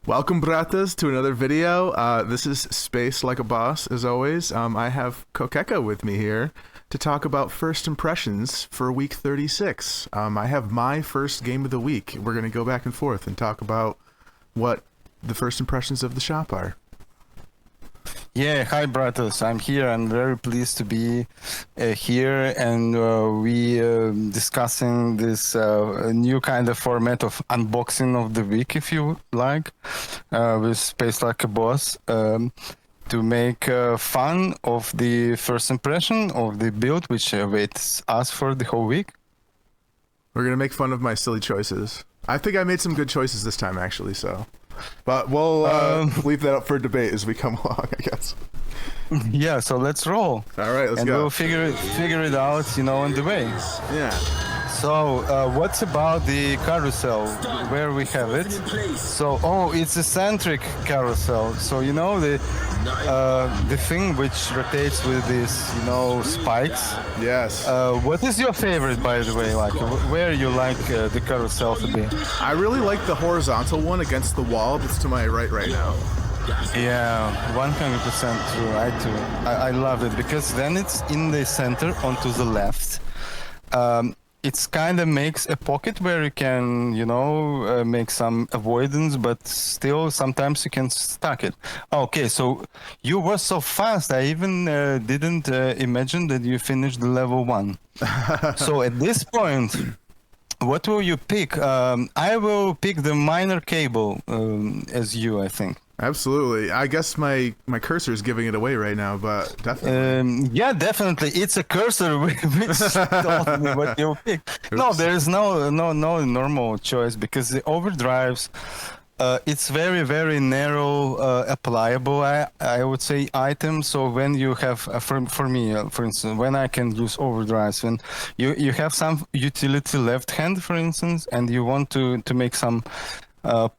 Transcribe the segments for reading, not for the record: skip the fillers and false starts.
Welcome, Brattas, to another video. This is Space Like a Boss, as always. I have KOKEKO with me here to talk about first impressions for week 36. I have my first game of the week. We're going to go back and forth and talk about what the first impressions of the shop are. Yeah, hi Brattas. I'm here. I'm very pleased to be here, and we discussing this new kind of format of unboxing of the week, if you like, with Space Like a Boss, to make fun of the first impression of the build, which awaits us for the whole week. We're going to make fun of my silly choices. I think I made some good choices this time, actually, so... But we'll leave that up for debate as we come along, I guess. Yeah, so let's roll. All right, let's and go. And we'll figure it out, on the way. Yeah. So, what's about the carousel? Where we have it? So, it's a centric carousel. So, the thing which rotates with these, spikes. Yes. What is your favorite, by the way? Like, where you like the carousel to be? I really like the horizontal one against the wall that's to my right now. Yeah, 100% true. I too. I love it because then it's in the center onto the left. It's kind of makes a pocket where you can, make some avoidance, but still sometimes you can stack it. Okay, so you were so fast. I even didn't imagine that you finished the level 1. So at this point, what will you pick? I will pick the minor cable as you, I think. Absolutely. I guess my cursor is giving it away right now, but definitely. Yeah, definitely. It's a cursor which told me what you pick. No, there is no normal choice because the overdrives, it's very, very narrow, applicable, I would say, item. So when you have, for me, for instance, when I can use overdrives, when you have some utility left hand, for instance, and you want to make some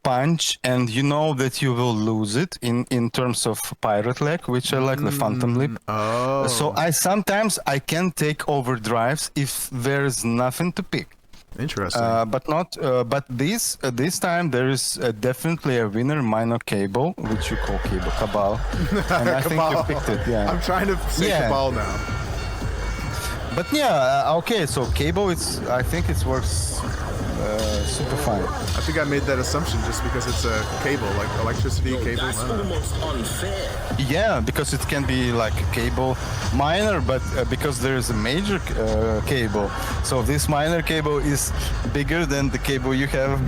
punch, and you know that you will lose it in terms of pirate leg, which I like the phantom lip. Oh. So I can take overdrives if there's nothing to pick. Interesting. But this time there is definitely a winner, minor cable, which you call cable cabal, and I think you picked it. Yeah. I'm trying to say cabal now. But yeah, okay. So cable, I think it works super fine. I think I made that assumption just because it's a cable, like electricity cable. That's almost unfair. Yeah, because it can be like a cable minor, but because there is a major cable, so this minor cable is bigger than the cable you have,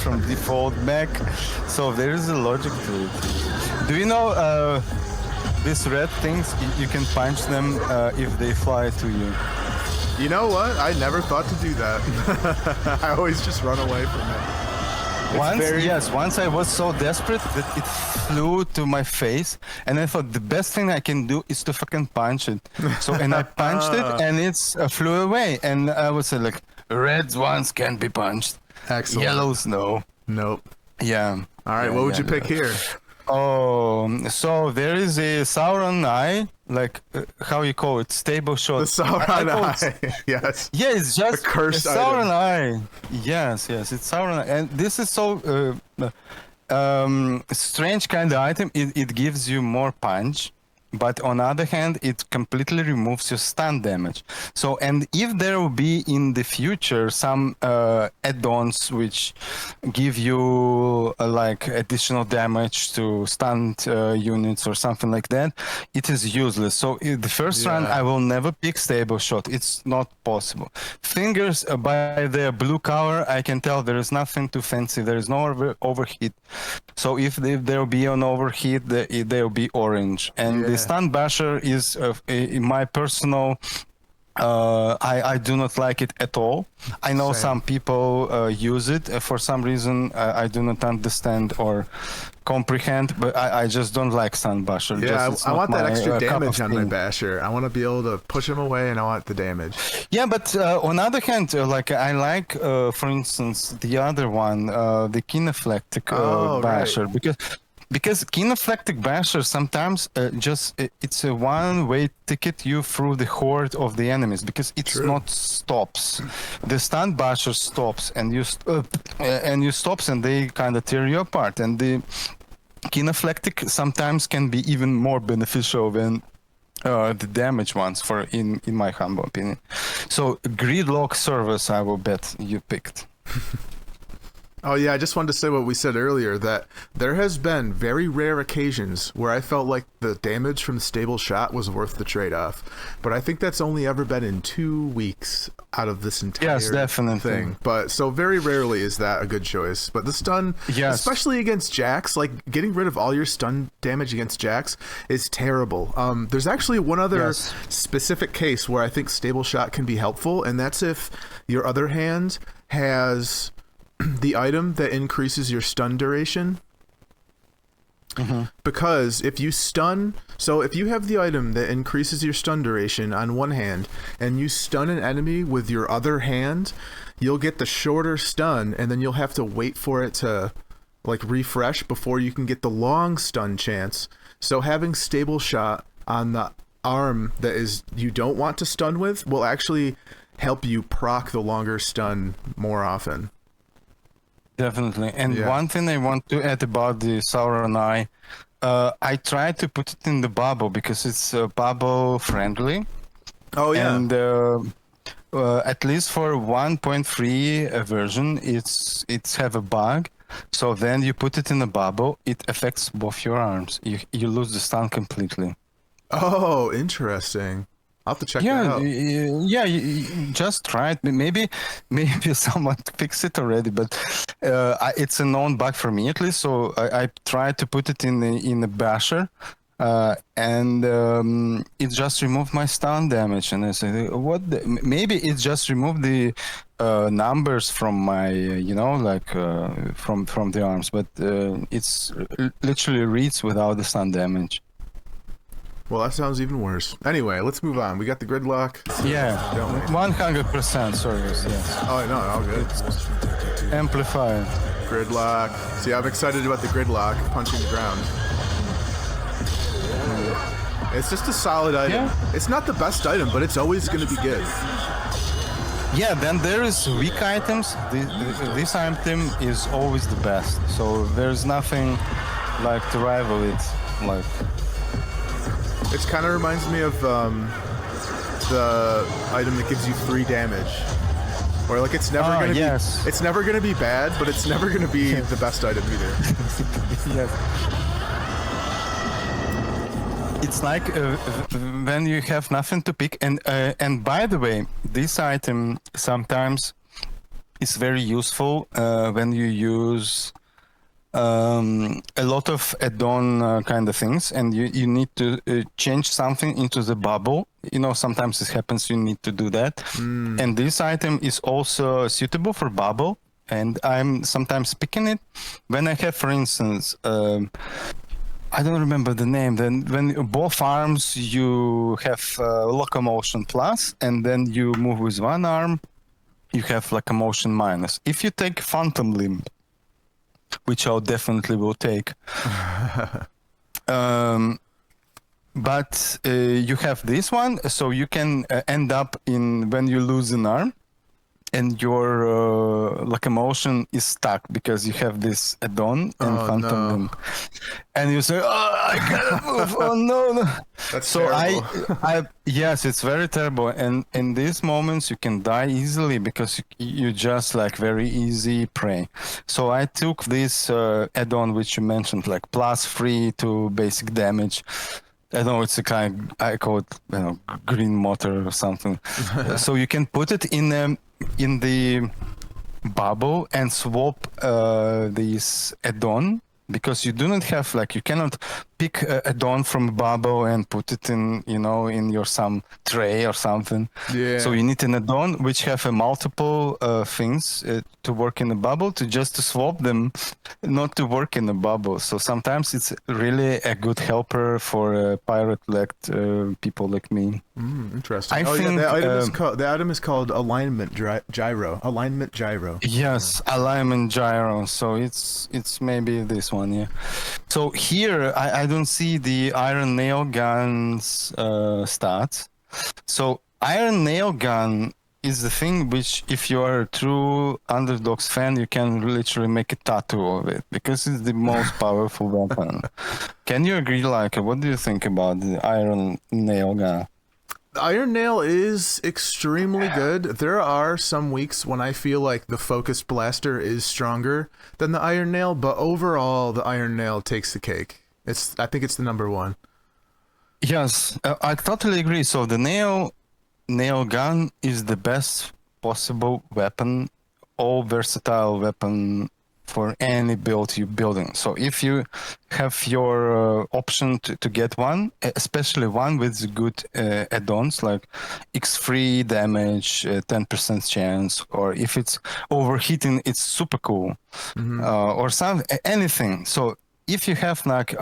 from default Mac. So there is a logic to it. Do you know these red things? You can punch them if they fly to you. You know what? I never thought to do that. I always just run away from it. Once I was so desperate that it flew to my face, and I thought the best thing I can do is to fucking punch it. So, and I punched it, and it flew away. And I was like, red ones can be punched. Excellent. Yellows, no. Nope. Yeah. All right, what would you pick here? Oh, so there is a Sauron eye, like how you call it, stable shot. The Sauron eye. Yes. Yeah, it's just a cursed Sauron eye. Yes, it's Sauron eye. And this is so strange kind of item. It gives you more punch, but on the other hand, it completely removes your stun damage. So, and if there will be in the future some add-ons which give you like additional damage to stunned units or something like that, it is useless. So the first run, I will never pick stable shot. It's not possible. Fingers, by their blue color, I can tell there is nothing too fancy. There is no overheat. So if there will be an overheat, there will be orange. And the stun basher is, in my personal, I do not like it at all. I know some people use it for some reason. I do not understand or comprehend, but I just don't like stun basher. Yeah, I want that extra damage on my basher. I want to be able to push him away, and I want the damage. Yeah, but on the other hand, like I like, for instance, the other one, the kinephlectic basher, because kinephlectic basher sometimes it's a one-way ticket you through the horde of the enemies, because it's True. not stops. The stun basher stops and you stops and they kind of tear you apart. And the kinephlectic sometimes can be even more beneficial than the damage ones, for in my humble opinion. So gridlock service, I will bet you picked. Oh yeah, I just wanted to say what we said earlier, that there has been very rare occasions where I felt like the damage from the stable shot was worth the trade-off. But I think that's only ever been in 2 weeks out of this entire thing. But so very rarely is that a good choice. But the stun, especially against Jax, like getting rid of all your stun damage against Jax is terrible. There's actually one other specific case where I think stable shot can be helpful, and that's if your other hand has the item that increases your stun duration. Because if you stun, so if you have the item that increases your stun duration on one hand and you stun an enemy with your other hand, you'll get the shorter stun, and then you'll have to wait for it to like refresh before you can get the long stun chance. So having stable shot on the arm that is you don't want to stun with will actually help you proc the longer stun more often. Definitely. And one thing I want to add about the Sauron Eye, I tried to put it in the bubble because it's bubble friendly. Oh yeah. And at least for 1.3 version, it's have a bug. So then you put it in a bubble, it affects both your arms. You lose the stun completely. Oh, interesting. I'll have to check that out. You just try it. Maybe someone fixed it already, but it's a known bug for me at least. So I tried to put it in the basher, and it just removed my stun damage. And I said, "What? Maybe it just removed the numbers from my, from the arms, but it's literally reads without the stun damage." Well, that sounds even worse. Anyway, let's move on. We got the gridlock. Yeah, 100% service, yes. Oh, no, all good. Amplifier. Gridlock. See, I'm excited about the gridlock, punching the ground. It's just a solid item. Yeah. It's not the best item, but it's always going to be good. Yeah, then there is weak items. This item is always the best. So there's nothing like to rival it. Like. It kind of reminds me of the item that gives you 3 damage, or like it's never gonna be. It's never gonna be bad, but it's never gonna be the best item either. Yes. It's like when you have nothing to pick, and by the way, this item sometimes is very useful when you use. A lot of add-on kind of things, and you need to change something into the bubble. Sometimes it happens you need to do that. And this item is also suitable for bubble, and I'm sometimes picking it when I have, for instance, I don't remember the name. Then when both arms you have locomotion plus, and then you move with one arm, you have locomotion minus. If you take phantom limb, which I definitely will take. But you have this one, so you can end up in when you lose an arm, and your locomotion is stuck because you have this add-on and phantom limb. And you say, "Oh, I can't move! Oh no!" That's so terrible. Yes, it's very terrible. And in these moments, you can die easily because you just like very easy prey. So I took this add-on which you mentioned, like +3 to basic damage. I know it's a kind. I call it green motor or something. So you can put it in the bubble and swap this add-on, because you do not have you cannot pick add-on from a bubble and put it in in your some tray or something. Yeah. So you need an add-on which have a multiple things to work in the bubble, to swap them, not to work in the bubble. So sometimes it's really a good helper for pirate-elect people like me. Interesting. I think the item is called alignment gyro. Alignment gyro. Yes, alignment gyro. So it's maybe this one, yeah. So here I don't see the Iron Nail Gun's stats. So Iron Nail Gun is the thing which, if you are a true Underdogs fan, you can literally make a tattoo of it because it's the most powerful weapon. Can you agree, like, what do you think about the Iron Nail Gun? The Iron Nail is extremely good. There are some weeks when I feel like the Focus Blaster is stronger than the Iron Nail, but overall, the Iron Nail takes the cake. I think it's the number one. Yes, I totally agree. So the nail gun is the best possible weapon, all versatile weapon for any build you're building. So if you have your option to get one, especially one with good add-ons like X3 damage, 10% chance, or if it's overheating, it's super cool, or anything. So if you have like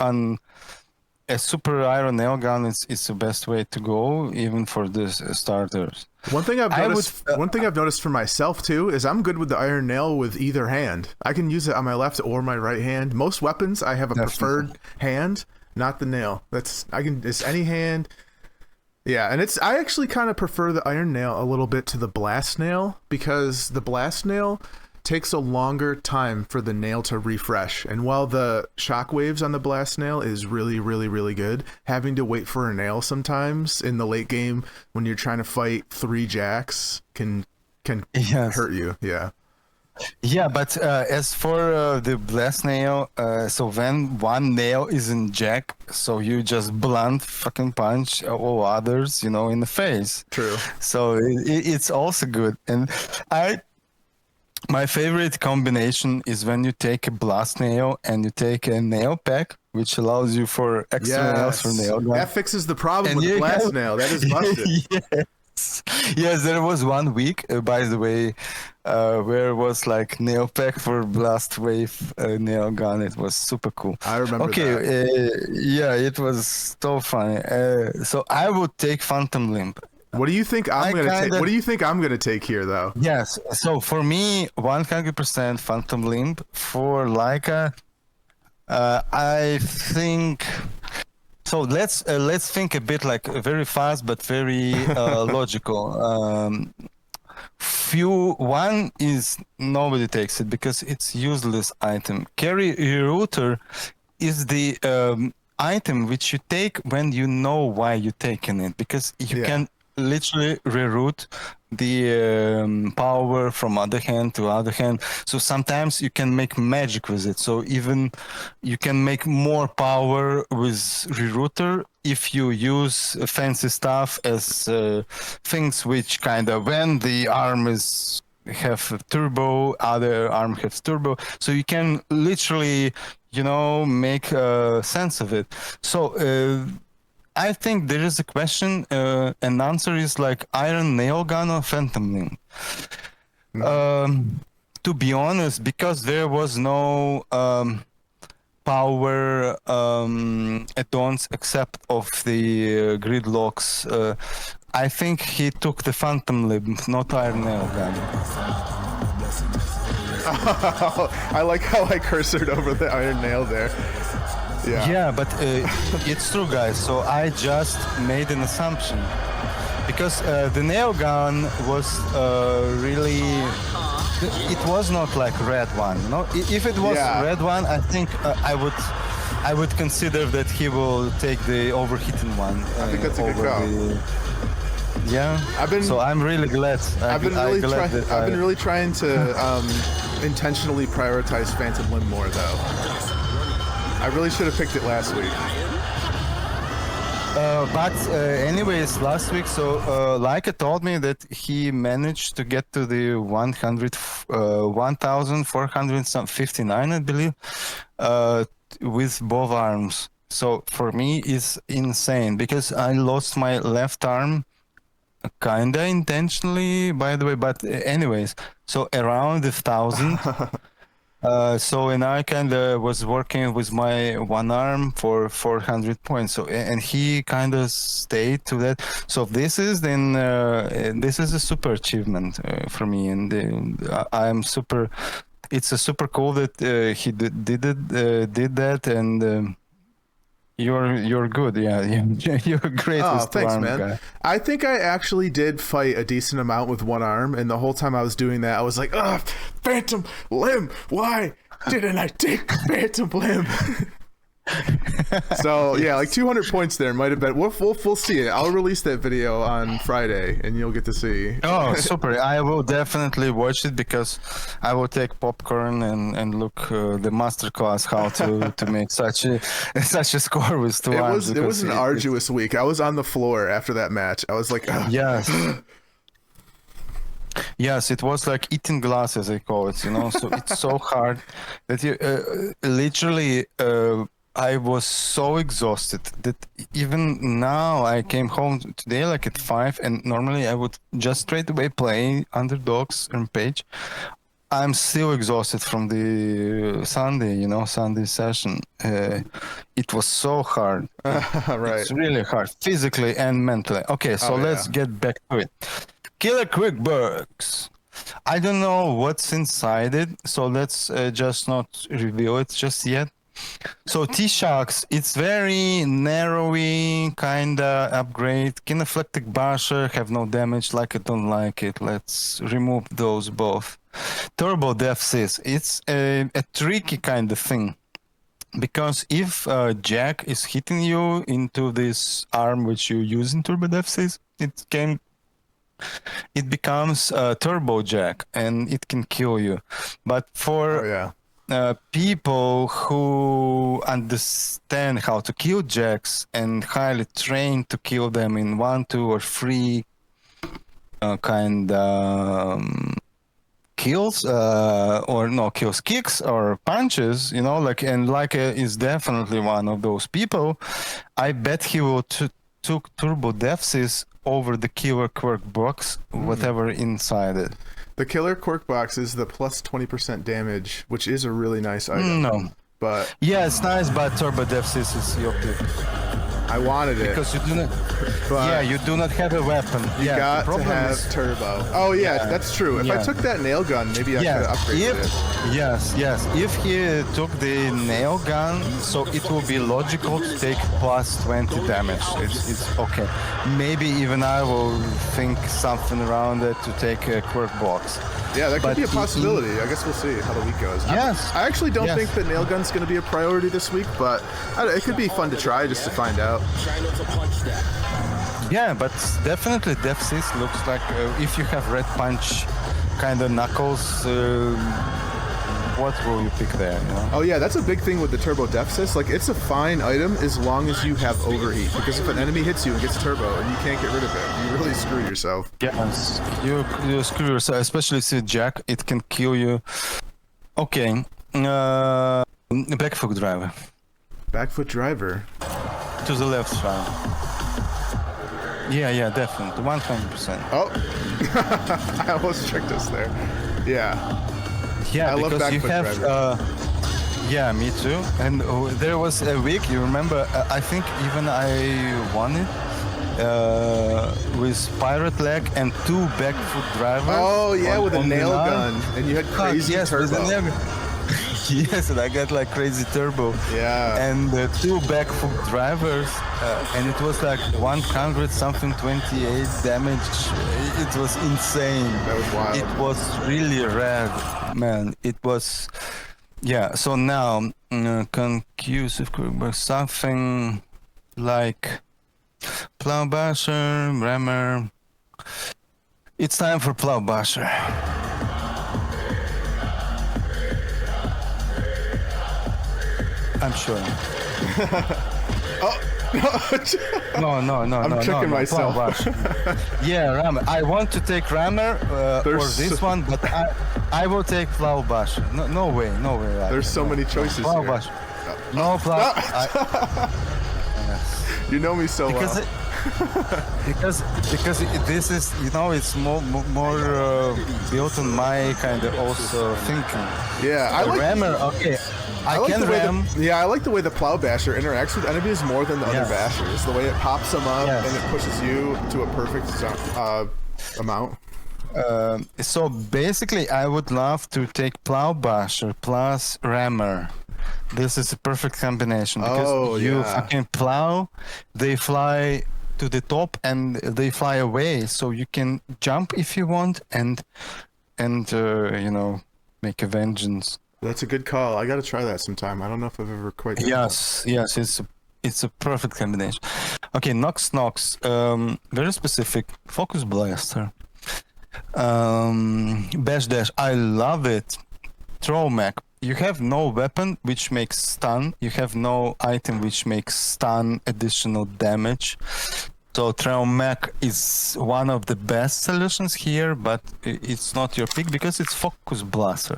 a super iron nail gun, it's the best way to go, even for the starters. One thing I've noticed for myself too is I'm good with the iron nail with either hand. I can use it on my left or my right hand. Most weapons I have a preferred hand, not the nail. It's any hand. Yeah, and I actually kind of prefer the iron nail a little bit to the blast nail because the blast nail takes a longer time for the nail to refresh. And while the shockwaves on the blast nail is really, really, really good, having to wait for a nail sometimes in the late game when you're trying to fight 3 jacks can hurt you. Yeah. Yeah, but as for the blast nail, so when one nail is in jack, so you just blunt fucking punch all others, in the face. True. So it's also good. And my favorite combination is when you take a blast nail and you take a nail pack, which allows you for extra nails for nail gun. That fixes the problem with the blast nail. That is busted. Yes, there was 1 week, by the way, where it was like nail pack for blast wave nail gun. It was super cool. I remember that. Yeah, it was so funny. So I would take Phantom Limb. What do you think I'm gonna take? What do you think I'm gonna take here, though? Yes. So for me, 100% Phantom Limb. For Leica, I think. So let's think a bit like very fast but very logical. One is nobody takes it because it's useless item. Carry rerouter is the item which you take when you know why you're taking it, because you can literally reroute the power from other hand to other hand. So sometimes you can make magic with it. So even you can make more power with rerouter if you use fancy stuff as things which kind of, when the arm have turbo, other arm has turbo. So you can literally, make sense of it. So I think there is a question, and answer is like Iron Nail Gun or Phantom Limb. To be honest, because there was no power add-ons except of the gridlocks, I think he took the Phantom Limb, not Iron Nail Gun. I like how I cursored over the iron nail there. Yeah, but it's true, guys. So I just made an assumption because the nail gun was really. It was not like red one. If it was red one, I think I would consider that he will take the overheating one. I think that's a good call. Yeah. So I'm really glad. I've been really trying to intentionally prioritize Phantom Limb more, though. I really should have picked it last week. But anyways, last week, so Leica told me that he managed to get to the 1,459, I believe, with both arms. So for me, it's insane because I lost my left arm kinda intentionally, by the way. But anyways, so around 1,000. And I kind of was working with my one arm for 400 points. So, and he kind of stayed to that. So this is a super achievement for me, and I'm super it's a super cool that he did that, and you're good. Yeah, you're great Oh, with two thanks, arm man. guy. I think I actually did fight a decent amount with one arm, and the whole time I was doing that, I was like, "Ugh, Phantom Limb. Why didn't I take Phantom Limb?" So yeah, like 200 points there might have been. We'll see it. I'll release that video on Friday, and you'll get to see. Oh, super! I will definitely watch it because I will take popcorn and look the masterclass how to make such a score with two arms. It was an arduous week. I was on the floor after that match. I was like, ugh. Yes. Yes, it was like eating glass, as I call it. You know, so it's so hard that you literally. I was so exhausted that even now I came home today like at 5, and normally I would just straight away play Underdogs Rampage. I'm still exhausted from the Sunday session. It was so hard. Right. It's really hard, physically and mentally. Okay, so let's get back to it. Killer Quickburks. I don't know what's inside it, so let's just not reveal it just yet. So T-Shocks, it's very narrowy kinda upgrade. Kineflectic Basher have no damage, like it, don't like it. Let's remove those both. Turbo Death Sys, it's a tricky kind of thing. Because if Jack is hitting you into this arm which you use in Turbo Death Sys, it becomes Turbo Jack and it can kill you. But for people who understand how to kill jacks and highly trained to kill them in 1, 2, or 3 kills, kicks or punches, you know, like is definitely one of those people. I bet he will took Turbo Death Sys over the Killer Quirk box, whatever inside it. The Killer Quirk box is the plus 20% damage, which is a really nice item. No. But yeah, it's nice, but Turbo Death Sys is your pick. I wanted it. Because you do not you do not have a weapon. You got to have turbo. Oh yeah, that's true. If I took that nail gun, maybe I could upgrade it. Yes. If he took the nail gun, so it will be logical to take plus 20 damage. It's okay. Maybe even I will think something around it to take a quirk box. Yeah, that could be a possibility. I guess we'll see how the week goes. Yes. I actually don't think the nail gun's going to be a priority this week, but it could be fun to try just to find out. Yeah, but definitely Death Sys looks like if you have red punch kind of knuckles, what will you pick there? You know? Oh yeah, that's a big thing with the Turbo Death Sys. Like, it's a fine item as long as you have overheat, because if an enemy hits you and gets turbo and you can't get rid of it, you really screw yourself. Yes, you screw yourself, especially if it's Jack, it can kill you. Okay, back foot driver. Back foot driver. To the left side. Yeah, definitely, 100%. Oh, I almost tricked us there. Yeah. Yeah, I love because back you foot have. driver. Yeah, me too. And there was a week, you remember? I think even I won it with pirate leg and 2 back foot drivers. Oh yeah, with a nail gun, and you had crazy turbo. With a nail gun. Yes, and I got like crazy turbo. Yeah. And 2 back foot drivers, and it was like 100 something 28 damage. It was insane. That was wild. It was really rad, man. It was, yeah. So now, concussive something like Plow Basher, Rammer. It's time for Plow Basher. I'm sure. No. I'm tricking myself. Yeah, Rammer. I want to take Rammer or this one, but I will take Plow Basher. No way. There's so many choices Plow here. Basher. No Plow. You know me so well. Because this is, you know, it's more built on my kind of also thinking. Yeah, I like Rammer. Okay. I like the way the Plow Basher interacts with enemies more than the other Bashers. The way it pops them up and it pushes you to a perfect amount. So basically, I would love to take Plow Basher plus Rammer. This is a perfect combination because you fucking plow, they fly to the top and they fly away, so you can jump if you want and make a vengeance. That's a good call. I got to try that sometime. I don't know if I've ever quite done that. Yes, it's a perfect combination. Okay, Nox, very specific. Focus Blaster. Bash Dash, I love it. Throw Mech. You have no weapon which makes stun. You have no item which makes stun additional damage. So Throw Mech is one of the best solutions here, but it's not your pick because it's Focus Blaster.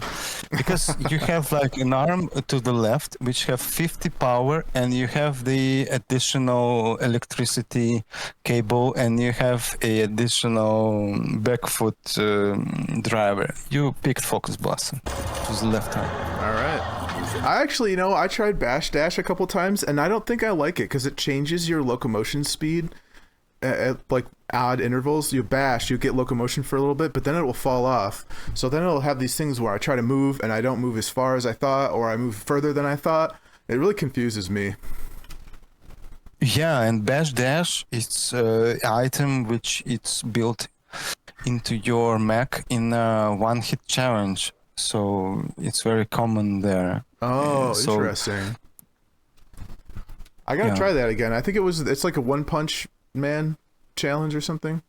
Because you have like an arm to the left which have 50 power, and you have the additional electricity cable, and you have a additional back foot driver. You picked Focus Blaster to the left arm. All right. I actually, I tried Bash Dash a couple times, and I don't think I like it because it changes your locomotion speed at like odd intervals. You bash, you get locomotion for a little bit, but then it will fall off. So then it'll have these things where I try to move and I don't move as far as I thought, or I move further than I thought. It really confuses me. Yeah, and Bash Dash is an item which it's built into your mech in a one-hit challenge. So it's very common there. Oh, interesting. I gotta try that again. I think it's like a one-punch man challenge or something.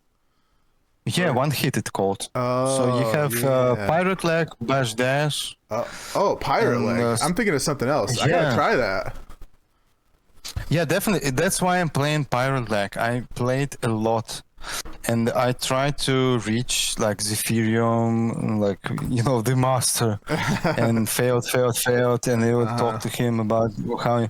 Yeah, one hit it called. So you have Pirate Leg, Bash Dash. Pirate Leg. I'm thinking of something else. I gotta try that. Yeah, definitely. That's why I'm playing Pirate Leg. I played a lot, and I tried to reach like Zephyrium, like the master, and failed, and they would talk to him about how.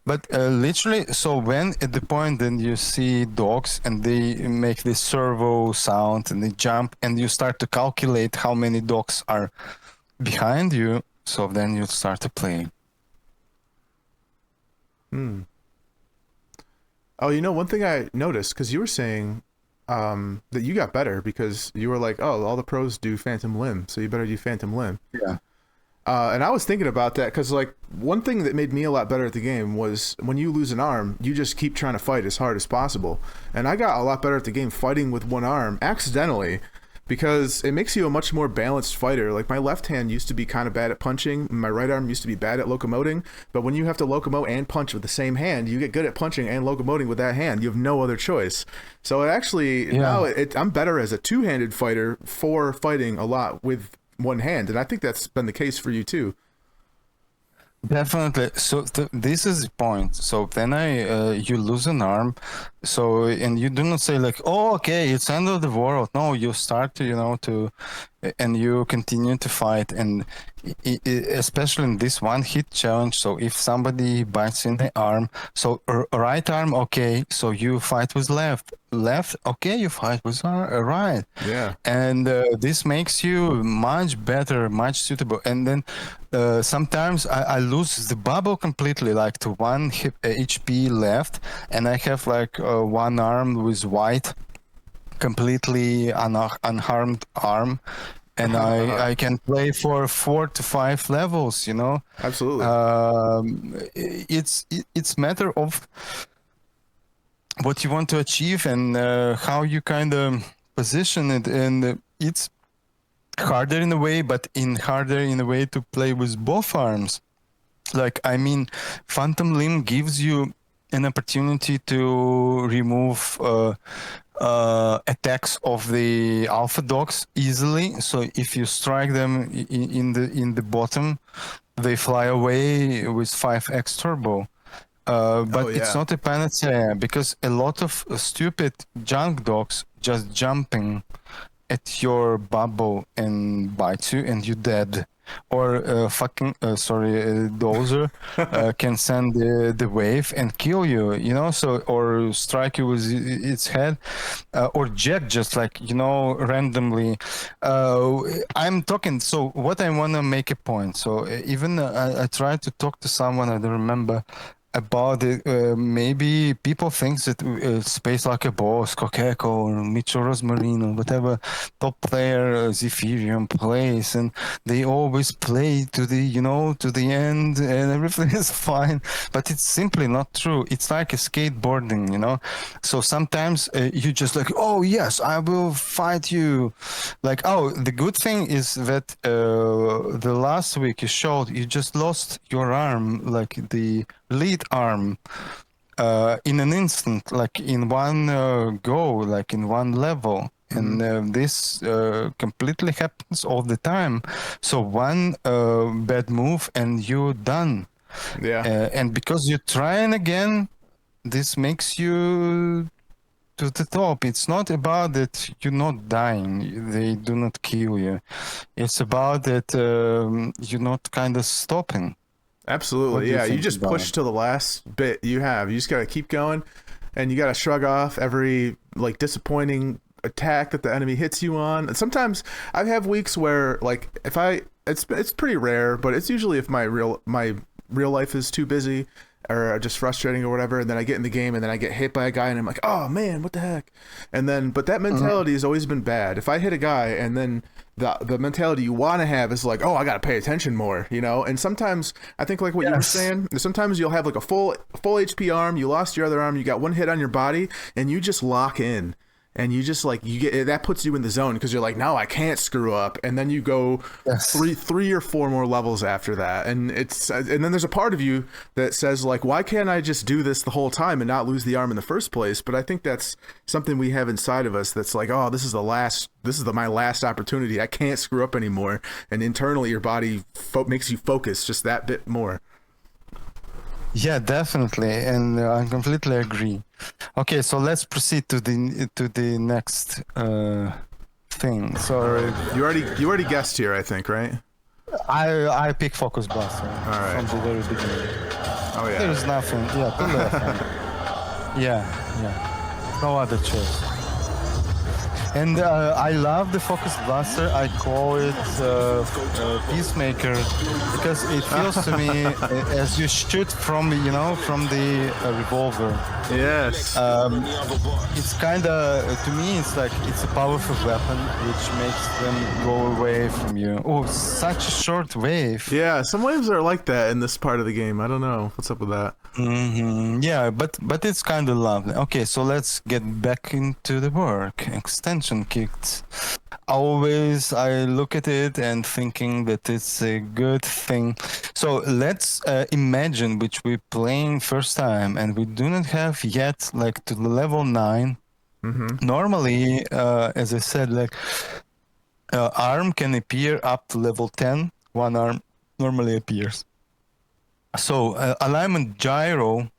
But literally, so when at the point then you see dogs and they make this servo sound and they jump, and you start to calculate how many dogs are behind you, so then you start to play. Oh, one thing I noticed, because you were saying that you got better because you were like, oh, all the pros do Phantom Limb, so you better do Phantom Limb. Yeah. And I was thinking about that because, like, one thing that made me a lot better at the game was when you lose an arm, you just keep trying to fight as hard as possible. And I got a lot better at the game fighting with one arm accidentally, because it makes you a much more balanced fighter. Like, my left hand used to be kind of bad at punching, my right arm used to be bad at locomoting, but when you have to locomote and punch with the same hand, you get good at punching and locomoting with that hand. You have no other choice. So it actually, now I'm better as a two-handed fighter for fighting a lot with one hand, and I think that's been the case for you too. Definitely. So this is the point. So then you lose an arm, and you do not say like, oh, okay, it's end of the world. No, you start to and you continue to fight, and especially in this one hit challenge. So if somebody bites in the arm, so right arm, okay, so you fight with left, okay, you fight with right. Yeah. And this makes you much better, much suitable. And then sometimes I lose the bubble completely, like to 1 HP left, and I have like one arm with white, completely unharmed arm, and I can play for 4 to 5 levels. Absolutely. It's matter of what you want to achieve and how you kind of position it, and it's harder in a way, but harder in a way to play with both arms. Like, I mean, Phantom Limb gives you an opportunity to remove attacks of the alpha dogs easily. So if you strike them in the bottom, they fly away with 5x turbo. But it's not a panacea, because a lot of stupid junk dogs just jumping at your bubble and bite you and you're dead. Or Dozer can send the wave and kill you, or strike you with its head, or Jet just randomly. I'm talking, so what I want to make a point. So even I tried to talk to someone, I don't remember, about it. Maybe people think that Space Like a Boss, KOKEKO, or Mitchell Rosmarin, or whatever top player Zephyrium plays, and they always play to the end, and everything is fine. But it's simply not true. It's like a skateboarding, So sometimes you just like, oh yes, I will fight you. Like, oh, the good thing is that the last week you showed you just lost your arm, like the lead arm, in an instant, like in one go, like in one level. And this completely happens all the time. So one bad move and you're done. Yeah. And because you're trying again, this makes you to the top. It's not about that you're not dying. They do not kill you. It's about that you're not kind of stopping. Absolutely. Yeah. You just push to the last bit you have. You just got to keep going, and you got to shrug off every like disappointing attack that the enemy hits you on. And sometimes I have weeks where like it's pretty rare, but it's usually if my real life is too busy or just frustrating or whatever, and then I get in the game and then I get hit by a guy and I'm like, oh man, what the heck? And then but that mentality has always been bad. If I hit a guy and then the mentality you want to have is like, oh, I got to pay attention more, And sometimes I think like what you were saying, sometimes you'll have like a full HP arm, you lost your other arm, you got one hit on your body, and you just lock in. And you just like that puts you in the zone because you're like, no, I can't screw up. And then you go three or four more levels after that, and then there's a part of you that says like, why can't I just do this the whole time and not lose the arm in the first place? But I think that's something we have inside of us that's like, oh, this is my last opportunity. I can't screw up anymore. And internally, your body makes you focus just that bit more. Yeah, definitely, and I completely agree. Okay, so let's proceed to the next thing. So you already guessed here, I think, right? I pick Focus Blaster from the very beginning. Oh yeah. There's nothing. Yeah, to the left. Yeah. No other choice. And I love the Focus Blaster. I call it Peacemaker because it feels to me as you shoot from the revolver. Yes. It's kind of, to me, it's like it's a powerful weapon which makes them go away from you. Oh, such a short wave. Yeah, some waves are like that in this part of the game. I don't know what's up with that. Yeah, but it's kind of lovely. Okay, so let's get back into the work. Extension kits. Always I look at it and thinking that it's a good thing. So let's imagine which we're playing first time and we do not have yet like to the level 9. Normally, as I said, like arm can appear up to level 10. One arm normally appears. So alignment gyro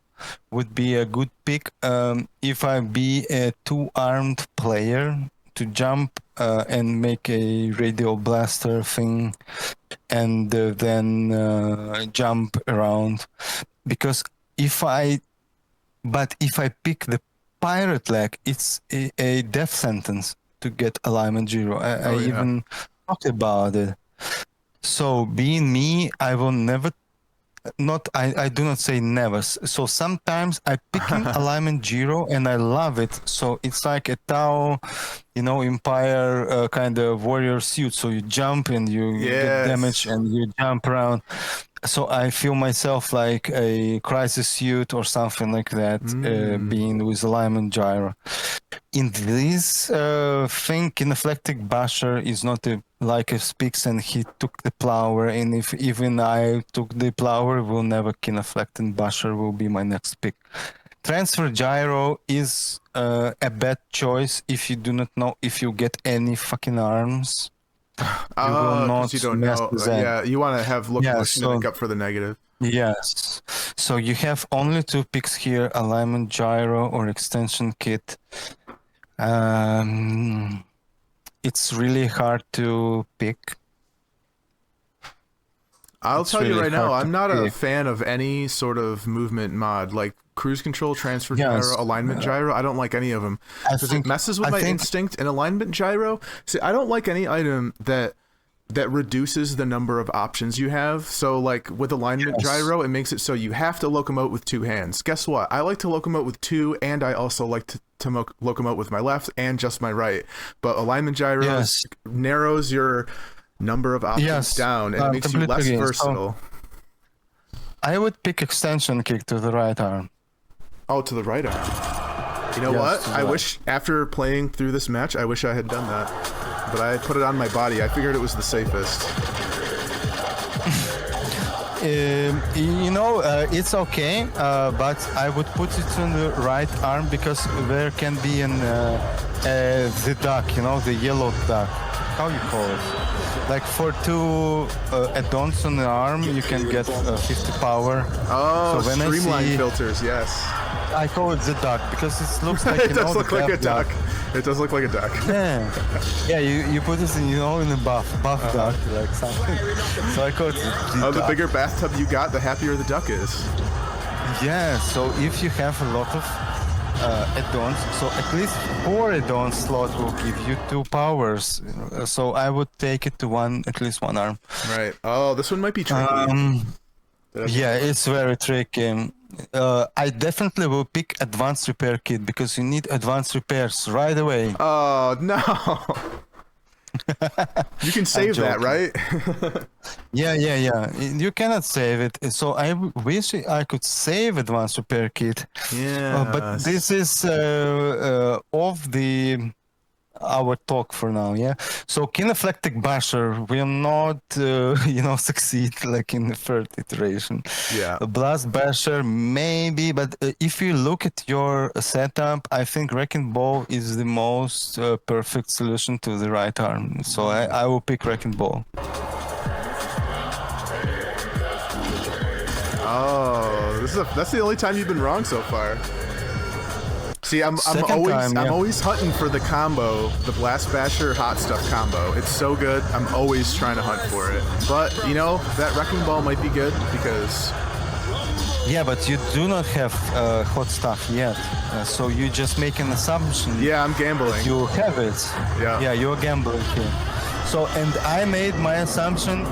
would be a good pick if I be a 2-armed player to jump and make a radial blaster thing and then jump around. Because if I pick the pirate leg, it's a death sentence to get alignment gyro. I even talked about it. So being me, I will never. I do not say never. So sometimes I pick in alignment gyro and I love it. So it's like a Tau, Empire kind of warrior suit. So you jump and you get damage and you jump around. So I feel myself like a crisis suit or something like that, being with alignment gyro. In this thing, Kineflectic Basher is not like a Spix and he took the plower, and if even I took the plower, will never Kineflect, and Basher will be my next pick. Transfer gyro is a bad choice if you do not know if you get any fucking arms. Because you don't know. Yeah, you want to have look motion to make up for the negative. Yes. So you have only 2 picks here: alignment gyro or extension kit. It's really hard to pick. I'll tell you right now, I'm not a fan of any sort of movement mod, like cruise control, transfer gyro, alignment gyro. I don't like any of them because it messes with my instinct. And alignment gyro, see, I don't like any item that that reduces the number of options you have. So like with alignment gyro, it makes it so you have to locomote with two hands. Guess what? I like to locomote with two, and I also like to locomote with my left and just my right. But alignment gyro narrows your number of options down, and it makes you less versatile. So I would pick extension kick to the right arm. Oh, to the right arm. You know what? I wish, after playing through this match, I wish I had done that. But I put it on my body. I figured it was the safest. It's okay, but I would put it on the right arm because there can be the duck, the yellow duck. How you call it? Like for two add-ons on the arm, you can get 50 power. Oh, so streamline filters, yes. I call it the duck because it looks like it does look like a duck. It does look like a duck. Yeah. You put it in in a buff duck, like something. So I call it the the bigger bathtub you got, the happier the duck is. Yeah. So if you have a lot of add-ons, so at least 4 add-on slot will give you 2 powers. So I would take it to at least one arm. Right. Oh, this one might be tricky. Yeah, it's very tricky. I definitely will pick advanced repair kit because you need advanced repairs right away. Oh no! You can save that, right? Yeah. You cannot save it. So I wish I could save advanced repair kit. Yeah. But this is off our talk for now, yeah. So Kineflectic Basher will not, succeed like in the third iteration. Yeah. Blast Basher maybe, but if you look at your setup, I think Wrecking Ball is the most perfect solution to the right arm. So I will pick Wrecking Ball. Oh, that's the only time you've been wrong so far. See, I'm always hunting for the combo, the Blast Basher Hot Stuff combo. It's so good. I'm always trying to hunt for it. But that Wrecking Ball might be good because. Yeah, but you do not have hot stuff yet, so you just make an assumption. Yeah, I'm gambling. You have it. Yeah, you're gambling here. So, and I made my assumption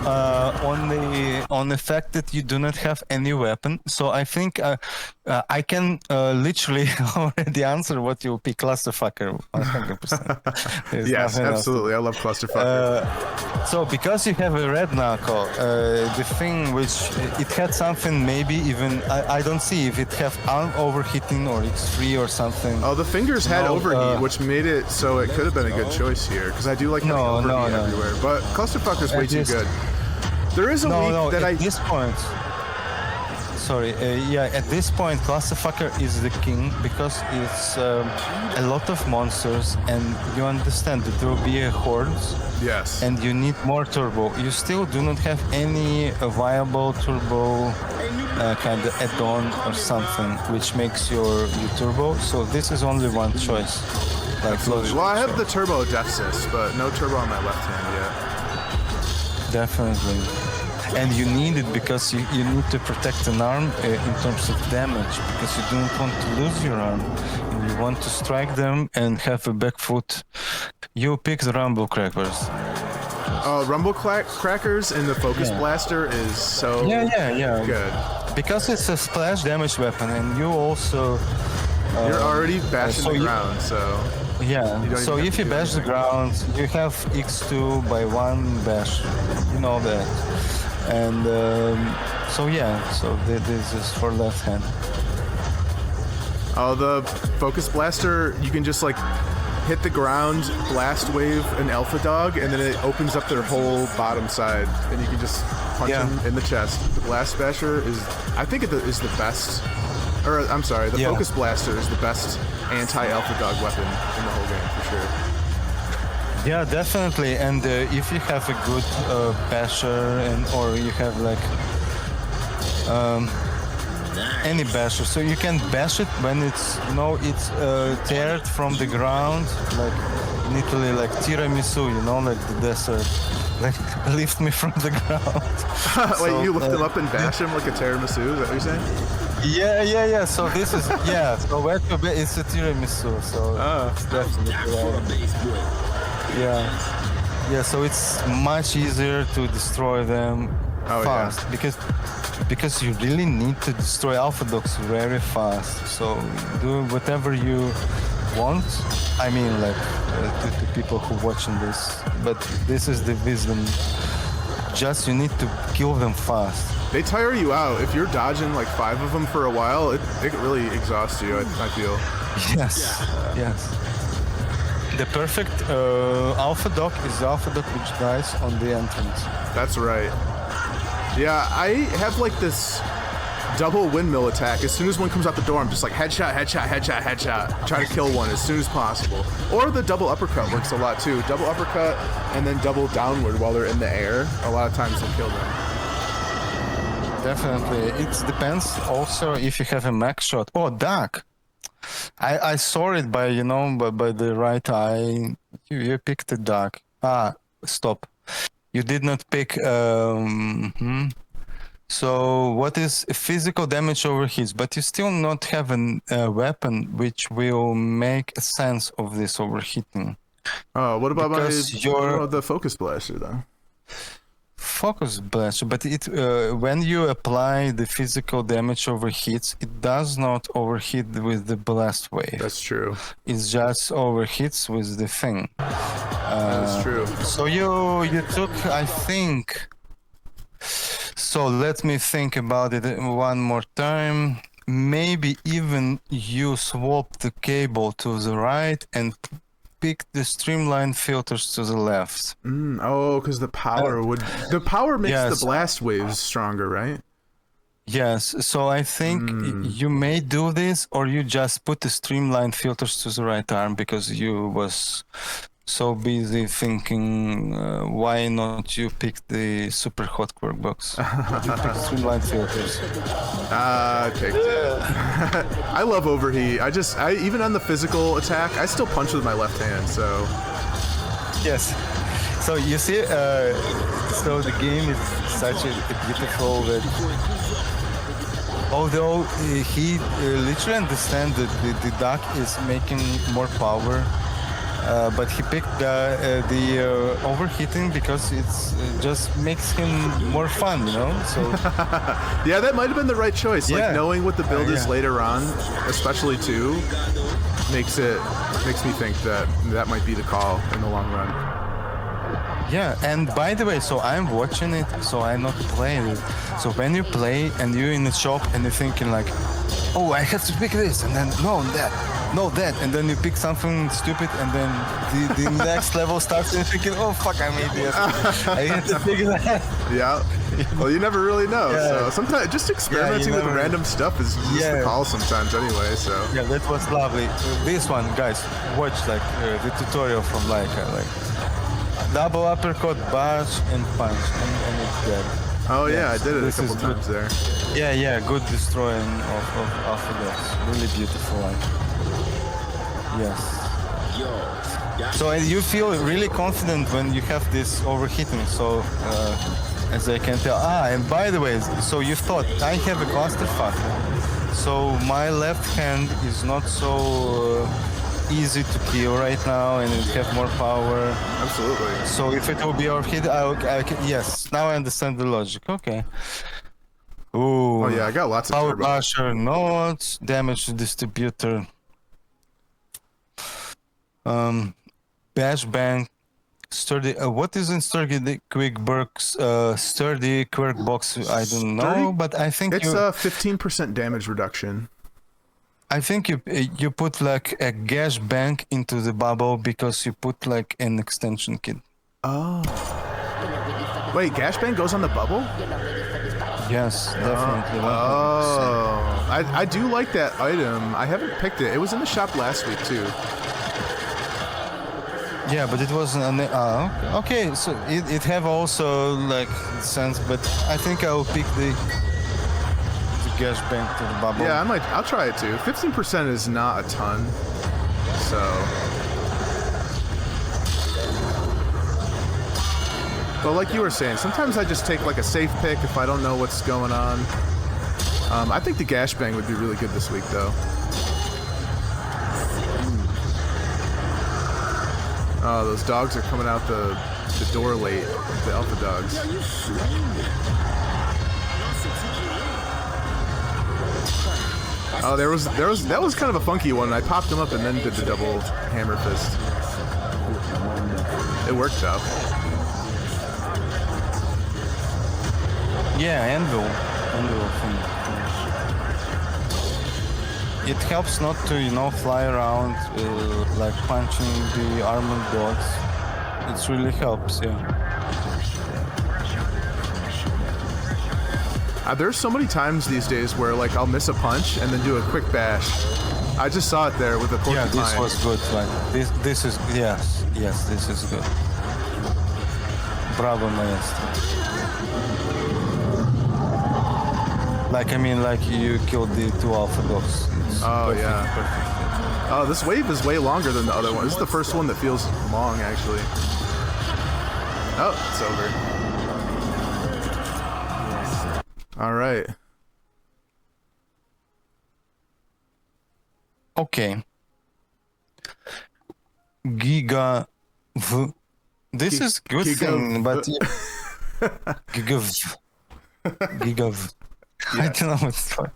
on the fact that you do not have any weapon. So I think I can literally already answer what you pick, Clusterfucker, 100%. Yes, absolutely. I love Clusterfucker. So because you have a red knuckle, the thing which it had something maybe even I don't see if it have overheating or X3 or something. Oh, the fingers had overheat, which made it so it could have been a good choice here because I do like overheat everywhere. But Clusterfucker's way too good. There is a week that at this point. Sorry, at this point, Clusterfucker is the king because it's a lot of monsters, and you understand that there will be a hordes. Yes. And you need more turbo. You still do not have any viable turbo kind of add-on or something which makes your turbo. So this is only one choice. Absolutely. Well, I have the turbo Deathsys, but no turbo on my left hand yet. Definitely. And you need it because you need to protect an arm in terms of damage, because you don't want to lose your arm. And you want to strike them and have a back foot. You pick the Rumble Crackers. Rumble Crackers and the Focus Blaster is so good. Because it's a splash damage weapon, and you also... You're already bashing the ground, so... Yeah, so if you bash the ground, you have X2 by 1 bash. You know that. And so this is for left hand. Oh, the Focus Blaster, you can just like hit the ground, blast wave an Alpha Dog, and then it opens up their whole bottom side, and you can just punch them in the chest. The Blast Basher I think it is the best, or I'm sorry, the Focus Blaster is the best anti-Alpha Dog weapon in the whole game, for sure. Yeah, definitely. And if you have a good basher, or you have like any basher, so you can bash it when it's teared from the ground, like in Italy, like tiramisu, like the dessert, like lift me from the ground. Wait, you lift him up and bash him like a tiramisu? Is that what you're saying? Yeah. So this is So where to be? It's a tiramisu. So it's definitely right. Yeah. Yeah, so it's much easier to destroy them Oh, fast yeah. because you really need to destroy alpha dogs very fast. So do whatever you want. I mean, like to people who watching this, but this is the wisdom. Just you need to kill them fast. They tire you out. If you're dodging like 5 of them for a while, it really exhausts you, I feel. Yes, yes. The perfect alpha dog is the alpha dog which dies on the entrance. That's right. Yeah, I have like this double windmill attack. As soon as one comes out the door, I'm just like headshot, headshot, headshot, headshot. Try to kill one as soon as possible. Or the double uppercut works a lot too. Double uppercut and then double downward while they're in the air. A lot of times will kill them. Definitely. It depends also if you have a max shot. Oh, duck. I saw it by, by the right eye. You picked a duck. Stop. You did not pick... So what is physical damage over hits, but you still not have a weapon which will make a sense of this overheating. Oh, what about the focus blaster though? Focus blaster, but it when you apply the physical damage over hits, it does not overheat with the blast wave. That's true. It's just overheats with the thing. That's true. So you took, I think. So let me think about it one more time. Maybe even you swap the cable to the right and pick the streamline filters to the left. Because the power makes yes. the blast waves stronger, right? Yes. So I think you may do this, or you just put the streamline filters to the right arm because you was so busy thinking, why not you pick the super hot quirk box? You pick streamline filters. Take that. I love overheat. I even on the physical attack, I still punch with my left hand. So yes. So you see, so the game is such a beautiful that. Although he literally understands that the duck is making more power. But he picked the overheating because it's just makes him more fun, So yeah, that might have been the right choice. Yeah. Like knowing what the build is later on, especially too, makes me think that might be the call in the long run. Yeah, and by the way, so I'm watching it, so I'm not playing it. So when you play and you're in the shop and you're thinking like, oh, I have to pick this, and then no that, and then you pick something stupid, and then the next level starts and you're thinking, oh fuck, I'm an idiot. I have to pick that. Yeah. Well, you never really know. Yeah. So sometimes just experimenting with random stuff is just the call sometimes anyway. So yeah, that was lovely. This one, guys, watch the tutorial from Laika, double uppercut, bash, and punch, and it's dead. Oh yeah, I did it a couple times there. Yeah, good destroying of alpha dogs. Really beautiful one. Yes. So you feel really confident when you have this overheating. So as I can tell. And by the way, so you thought I have a clusterfuck. So my left hand is not so easy to kill right now, and it have more power. Absolutely. So if it will be overheat, yes. Now I understand the logic. Okay. Ooh. Oh yeah, I got lots of power turbo. basher, nodes, damage distributor. Bash bang, sturdy. What is in sturdy quick box? Sturdy quirk box. I don't know, but I think it's a 15% damage reduction. I think you put like a gash bang into the bubble because you put like an extension kit. Oh. Wait, gash bang goes on the bubble? Yes, definitely. Oh. I do like that item. I haven't picked it. It was in the shop last week too. Yeah, but it wasn't okay, so it have also like sense, but I think I'll pick the gash bang to the bubble. Yeah, I'll try it too. 15% is not a ton. So but like you were saying, sometimes I just take like a safe pick if I don't know what's going on. I think the gash bang would be really good this week though. Oh, those dogs are coming out the the door late, the alpha dogs. Oh, that was kind of a funky one. I popped him up and then did the double hammer fist. It worked though. Yeah, anvil thing. It helps not to, fly around like punching the armored dogs. It really helps, yeah. There's so many times these days where like I'll miss a punch and then do a quick bash. I just saw it there with the porcupine. Yeah, this was good. Like this is yes, this is good. Bravo, maestro. Like you killed the 2 alpha dogs. Oh yeah. Perfect. Oh, this wave is way longer than the other one. This is the first one that feels long actually. Oh, it's over. All right. Okay. Giga V. This is good thing, but Giga V. Giga V. Yeah. I don't know what's called.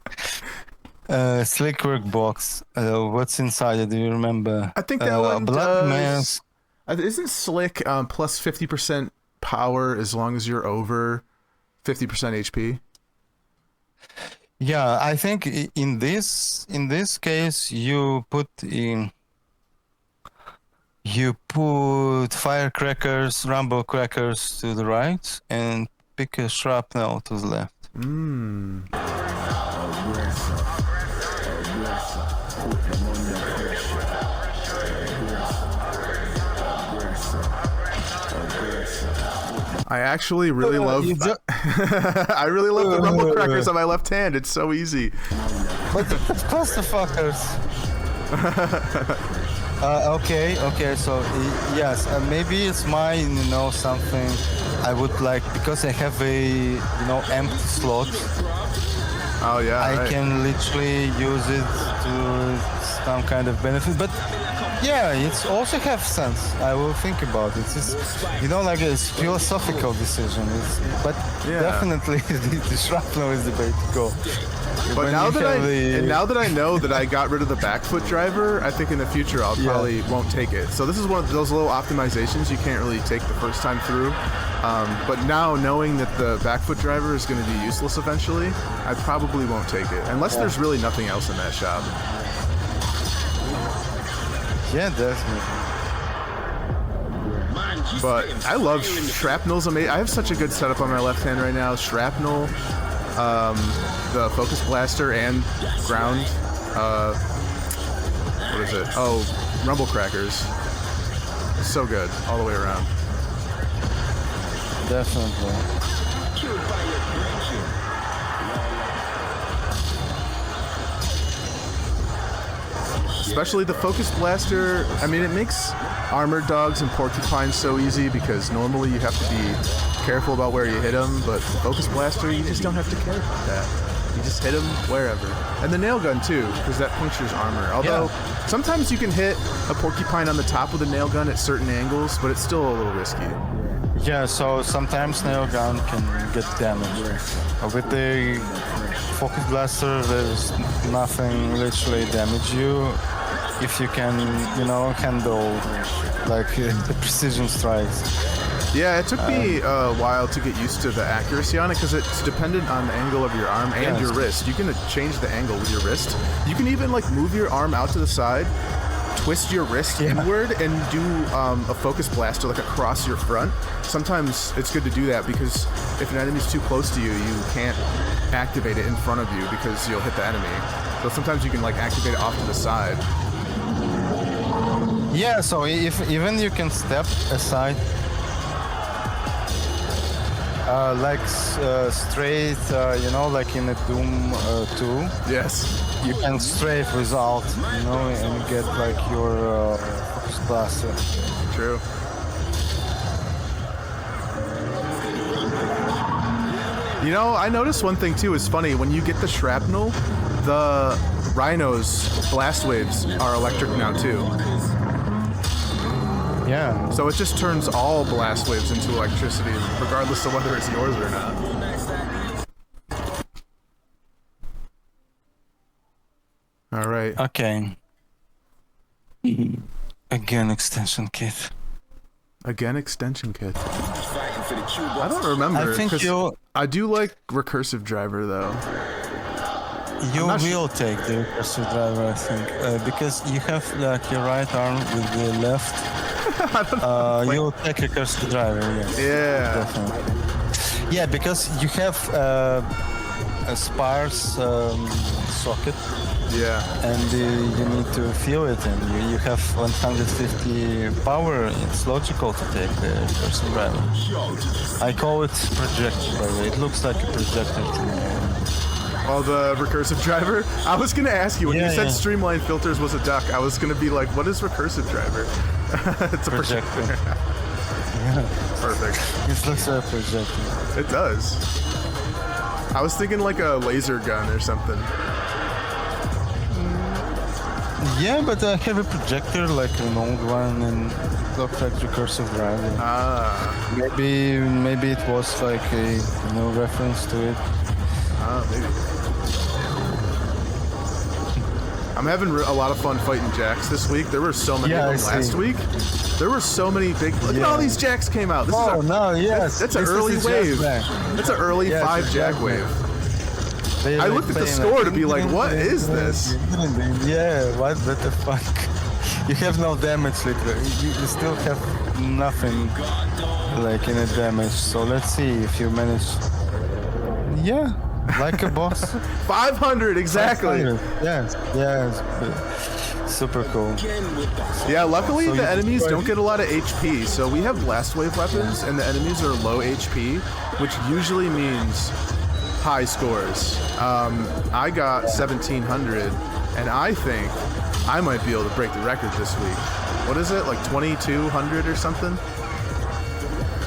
Slickwork box. What's inside it? Do you remember? I think that one Blood does. Mask. Isn't Slick plus 50% power as long as you're over 50% HP? Yeah, I think in this case you put firecrackers, rumble crackers to the right, and pick a shrapnel to the left. I actually really love. I really love the rumble crackers on my left hand. It's so easy. But clusterfuckers. Okay. So yes, maybe it's mine. Something I would like because I have a empty slot. Oh yeah. I can literally use it to some kind of benefit, but. Yeah, it's also have sense. I will think about it. It's like a philosophical decision. But definitely the shrapnel is the way to go. But now that I know that I got rid of the back foot driver, I think in the future I'll probably won't take it. So this is one of those little optimizations you can't really take the first time through. But now knowing that the back foot driver is going to be useless eventually, I probably won't take it unless there's really nothing else in that shop. Yeah, definitely. But I love shrapnel's amazing. I have such a good setup on my left hand right now. Shrapnel, the focus blaster, and ground. What is it? Oh, rumble crackers. So good all the way around. Definitely. Especially the focus blaster. I mean, it makes armored dogs and porcupines so easy because normally you have to be careful about where you hit them, but the focus blaster, you just don't have to care about that. You just hit them wherever. And the nail gun too, because that punctures armor. Although sometimes you can hit a porcupine on the top with a nail gun at certain angles, but it's still a little risky. Yeah, so sometimes nail gun can get damaged. With the focus blaster, there's nothing literally damage you if you can, handle like the precision strikes. Yeah, it took me a while to get used to the accuracy on it because it's dependent on the angle of your arm and your wrist. You can change the angle with your wrist. You can even move your arm out to the side, twist your wrist inward, and do a focus blaster across your front. Sometimes it's good to do that because if an enemy's too close to you, you can't activate it in front of you because you'll hit the enemy. So sometimes you can activate it off to the side. Yeah, so if even you can step aside, straight, like in a Doom 2. Yes. You can strafe without, and get your focus blaster. True. I noticed one thing too is funny. When you get the shrapnel, the Rhino's blast waves are electric now too. Yeah. So it just turns all blast waves into electricity, regardless of whether it's yours or not. All right. Okay. Again, extension kit. Again, extension kit. I don't remember. I think 'cause I do like recursive driver though. you will take the recursive driver, I think, because you have like your right arm with the left. You'll take recursive driver, yes. Yeah. Definitely. Yeah, because you have a sparse socket. Yeah. And you need to feel it, and you have 150 power. It's logical to take the recursive driver. I call it projector, by the way. It looks like a projector to me. Oh, the recursive driver? I was going to ask you, when you said yeah. Streamline Filters was a duck, I was going to be like, what is recursive driver? It's a projector. Perfect. It looks like a projector. It does. I was thinking like a laser gun or something. Yeah, but I have a projector, like an old one, and it looks like recursive driver. Ah. Maybe it was like a reference to it. Ah, maybe. I'm having a lot of fun fighting jacks this week. There were so many of them last week. There were so many big. Look at all these jacks came out. This is that's an early wave. That's an early 5 jack wave. I looked at the score to be like, what is this? Yeah, what the fuck? You have no damage, literally. You still have nothing, like, in a damage. So let's see if you manage. Yeah, like a boss. 500, exactly. 500. Yeah, super cool. Yeah, luckily the enemies don't get a lot of HP. So we have blast wave weapons, and the enemies are low HP, which usually means high scores. I got 1700, and I think I might be able to break the record this week. What is it, like 2200 or something?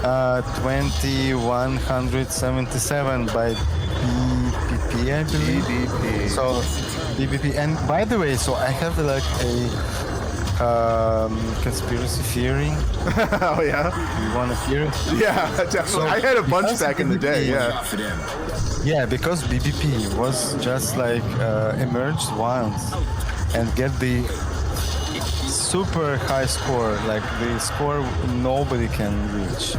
2177 by BPP, I believe. BBP. So BPP, and by the way, so I have like a conspiracy theory. Oh yeah. You want to hear it? Yeah, definitely. So I had a bunch back in the day. Yeah. Yeah, because BBP was just like emerged once and get the super high score, like the score nobody can reach,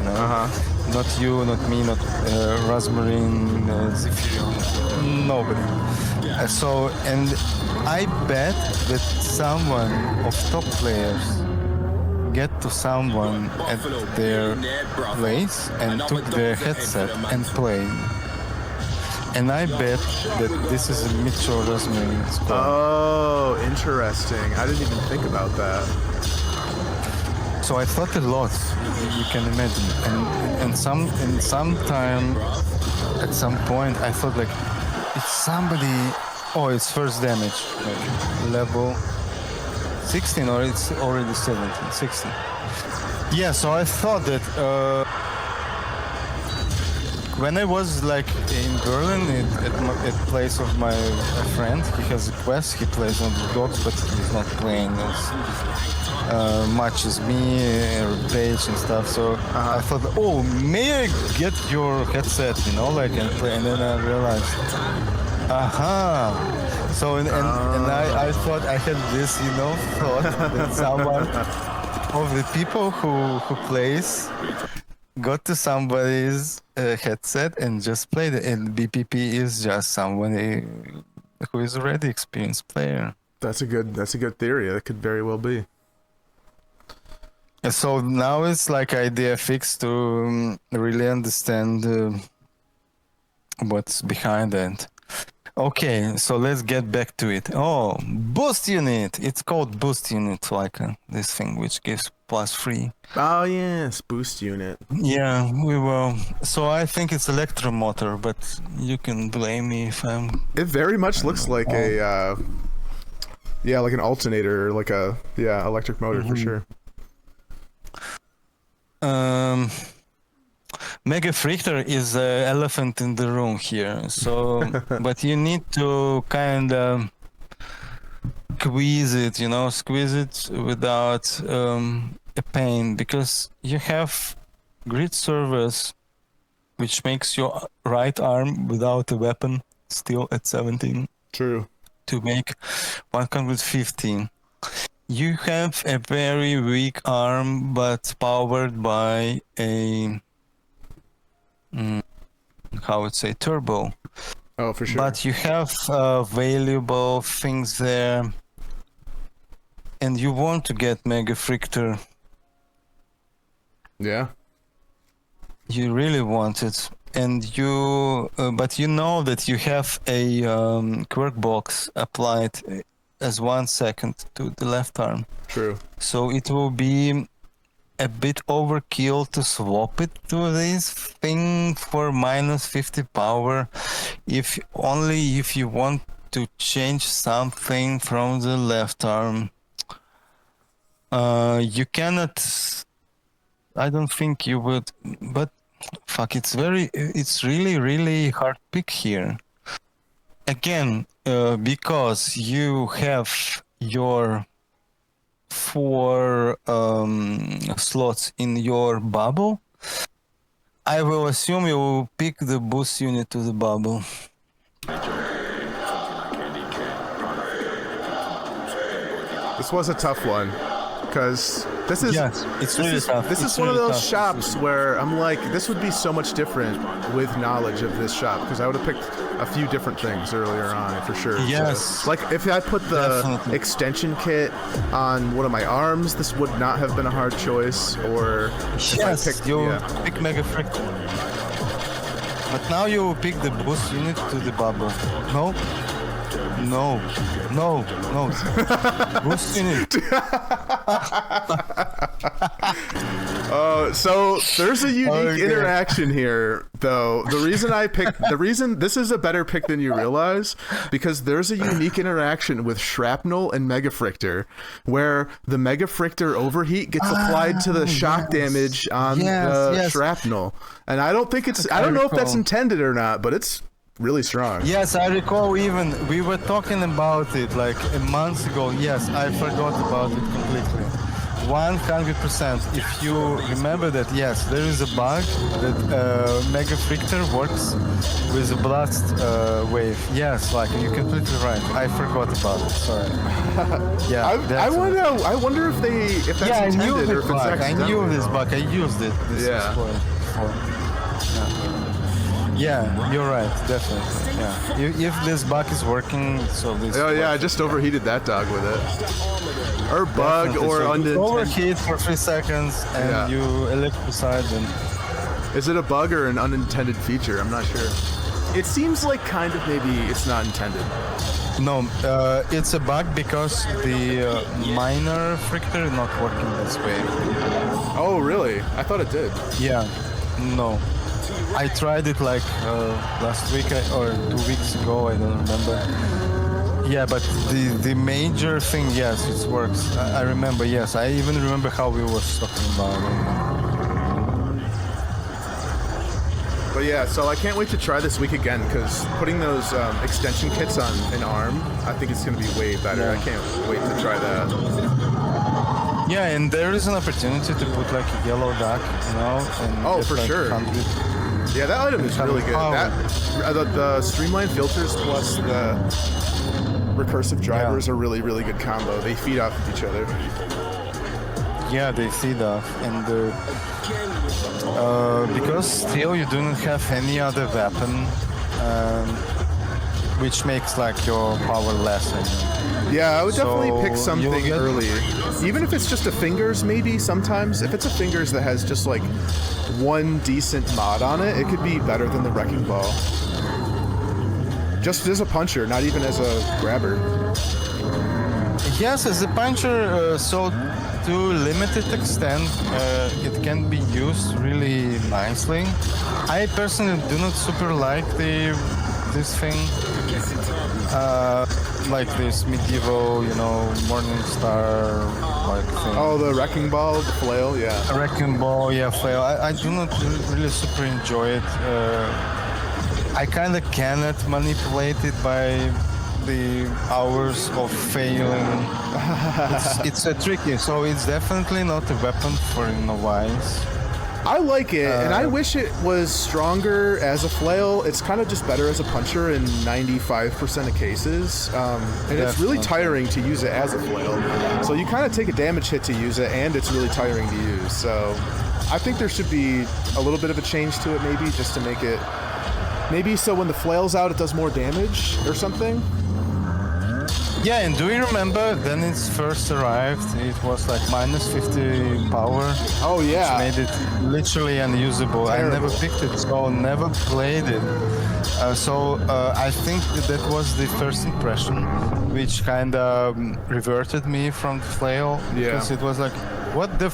Not you, not me, not Rosmarin, Zephyr, nobody. And I bet that someone of top players get to someone at their place and took their headset and played. And I bet that this is a Mitchell Rosmarin score. Oh, interesting. I didn't even think about that. So I thought a lot, you can imagine. And sometime, at some point, I thought like, it's somebody, it's first damage, like level 16, or it's already 17, 16. Yeah, so I thought that when I was like in Berlin at place of my friend, he has a quest, he plays on the dogs, but he's not playing as much as me, Rampage and stuff. So I thought, may I get your headset, and play, and then I realized, So and I thought I had this, thought that someone of the people who plays got to somebody's headset and just played it, and BPP is just somebody who is already experienced player. That's a good theory. That could very well be. And so now it's like idea fixed to really understand what's behind it. Okay, so let's get back to it. Boost unit. It's called boost unit, like this thing which gives +3. Oh yes, boost unit. Yeah, we will. So I think it's electromotor, but you can blame me if I'm. It very much looks like a, like an alternator, like a electric motor for sure. Mega Frichter is the elephant in the room here. So, but you need to kind of squeeze it, squeeze it without a pain because you have grid servers, which makes your right arm without a weapon still at 17 True. to make 115. You have a very weak arm, but powered by a how would say turbo. Oh, for sure. But you have valuable things there, and you want to get Mega Frictor. Yeah. You really want it, and you, but you know that you have a quirk box applied as 1 second to the left arm. True. So it will be a bit overkill to swap it to this thing for minus 50 power, if you want to change something from the left arm. You cannot. I don't think you would, but fuck, it's really hard pick here. Again, because you have your 4 slots in your bubble, I will assume you will pick the boost unit to the bubble. This was a tough one, because this is it's really tough. This is one of those shops where I'm like, this would be so much different with knowledge of this shop, because I would have picked a few different things earlier on for sure. Yes. So, like if I put the extension kit on one of my arms, this would not have been a hard choice. Or if I picked, pick Mega Frictor. But now you will pick the boost unit to the bubble. No. Boost unit. So there's a unique interaction here, though. The reason this is a better pick than you realize, because there's a unique interaction with shrapnel and Mega Frictor, where the Mega Frictor overheat gets applied to the shock damage on the shrapnel, and I don't know if that's intended or not, but it's really strong. Yes, I recall. Even we were talking about it like a month ago. Yes, I forgot about it completely. 100%. If you remember that, yes, there is a bug that Mega Frictor works with a blast wave. Yes, like you're completely right. I forgot about it. Sorry. Yeah. I wonder if that's intended or if it's accidental. I knew this bug. I used it. Before. Yeah, you're right, definitely. Yeah, if this bug is working, so this. Oh yeah, I just overheated that dog with it. Or bug, definitely. Or unintended. Overheat for 3 seconds, and you electrify them. Is it a bug or an unintended feature? I'm not sure. It seems like kind of maybe it's not intended. No, it's a bug because the minor Frictor is not working this way. Oh really? I thought it did. Yeah, no. I tried it like last week or 2 weeks ago, I don't remember. Yeah, but the major thing, yes, it works. I remember, yes. I even remember how we were talking about it. But yeah, so I can't wait to try this week again, because putting those extension kits on an arm, I think it's going to be way better. I can't wait to try that. Yeah, and there is an opportunity to put like a yellow duck, you know? And for like sure. 100. Yeah, that item is really good. The streamlined filters plus the recursive drivers are really, really good combo. They feed off of each other. Yeah, they feed off, and because still you do not have any other weapon, which makes like your power less. Yeah, I would definitely pick something early. Even if it's just a fingers, maybe sometimes. If it's a fingers that has just like one decent mod on it, it could be better than the Wrecking Ball. Just as a puncher, not even as a grabber. Yes, as a puncher, so to limited extent, it can be used really nicely. I personally do not super like this thing. Like this medieval, Morning Star like thing. Oh, the Wrecking Ball, the flail, yeah. A Wrecking Ball, yeah, flail. I do not really super enjoy it. I kind of cannot manipulate it by the hours of failing. It's a tricky, so it's definitely not a weapon for novice. I like it, and I wish it was stronger as a flail. It's kind of just better as a puncher in 95% of cases, and it's really tiring to use it as a flail. So you kind of take a damage hit to use it, and it's really tiring to use. So I think there should be a little bit of a change to it, maybe, just to make it... Maybe so when the flail's out, it does more damage or something? Yeah, and do you remember when it first arrived, it was like minus 50 power? Oh, yeah. Which made it literally unusable. Terrible. I never picked it, so never played it. I think that was the first impression, which kind of reverted me from the flail. Because it was like, what the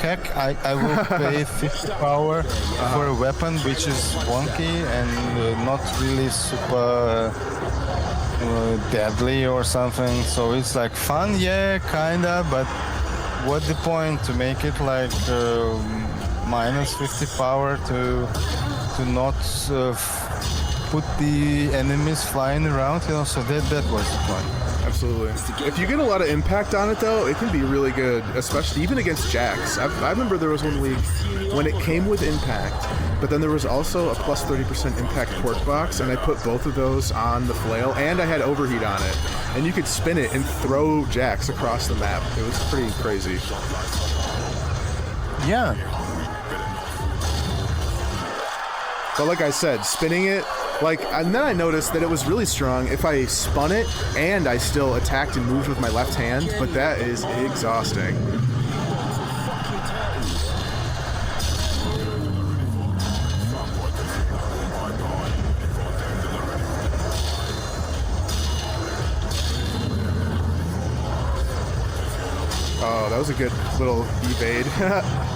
heck? I will pay 50 power for a weapon which is wonky and not really super... deadly or something, so it's like fun, yeah, kinda, but what the point to make it like minus 50 power to not put the enemies flying around, you know, so that was the point. Absolutely. If you get a lot of impact on it, though, it can be really good, especially even against jacks. I remember there was one league when it came with impact, but then there was also a plus 30% impact port box, and I put both of those on the flail, and I had overheat on it, and you could spin it and throw jacks across the map. It was pretty crazy. Yeah. But like I said, spinning it, and then I noticed that it was really strong if I spun it and I still attacked and moved with my left hand, but that is exhausting. Oh, that was a good little evade.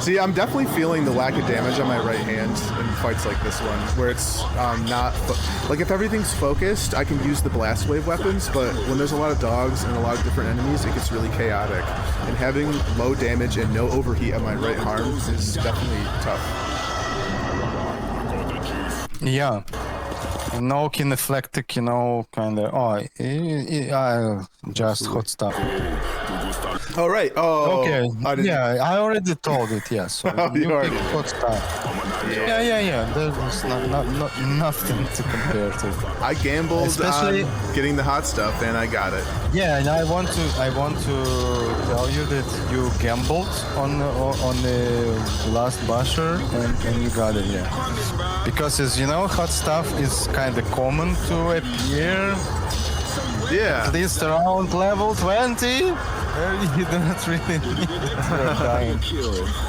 See, I'm definitely feeling the lack of damage on my right hand in fights like this one, where it's not... Like, if everything's focused, I can use the blast wave weapons, but when there's a lot of dogs and a lot of different enemies, it gets really chaotic. And having low damage and no overheat on my right arm is definitely tough. Yeah. No kineplectic, you know, kind of... just hot stuff. Oh, right. Oh, okay. I already told it, yes. So you already picked hot stuff. Yeah. There's nothing to compare to. I gambled on getting the hot stuff, and I got it. Yeah, and I want to tell you that you gambled on the last basher, and you got it, yeah. Because, as you know, hot stuff is kind of common to appear. Yeah. At least around level 20. You don't really need it for dying.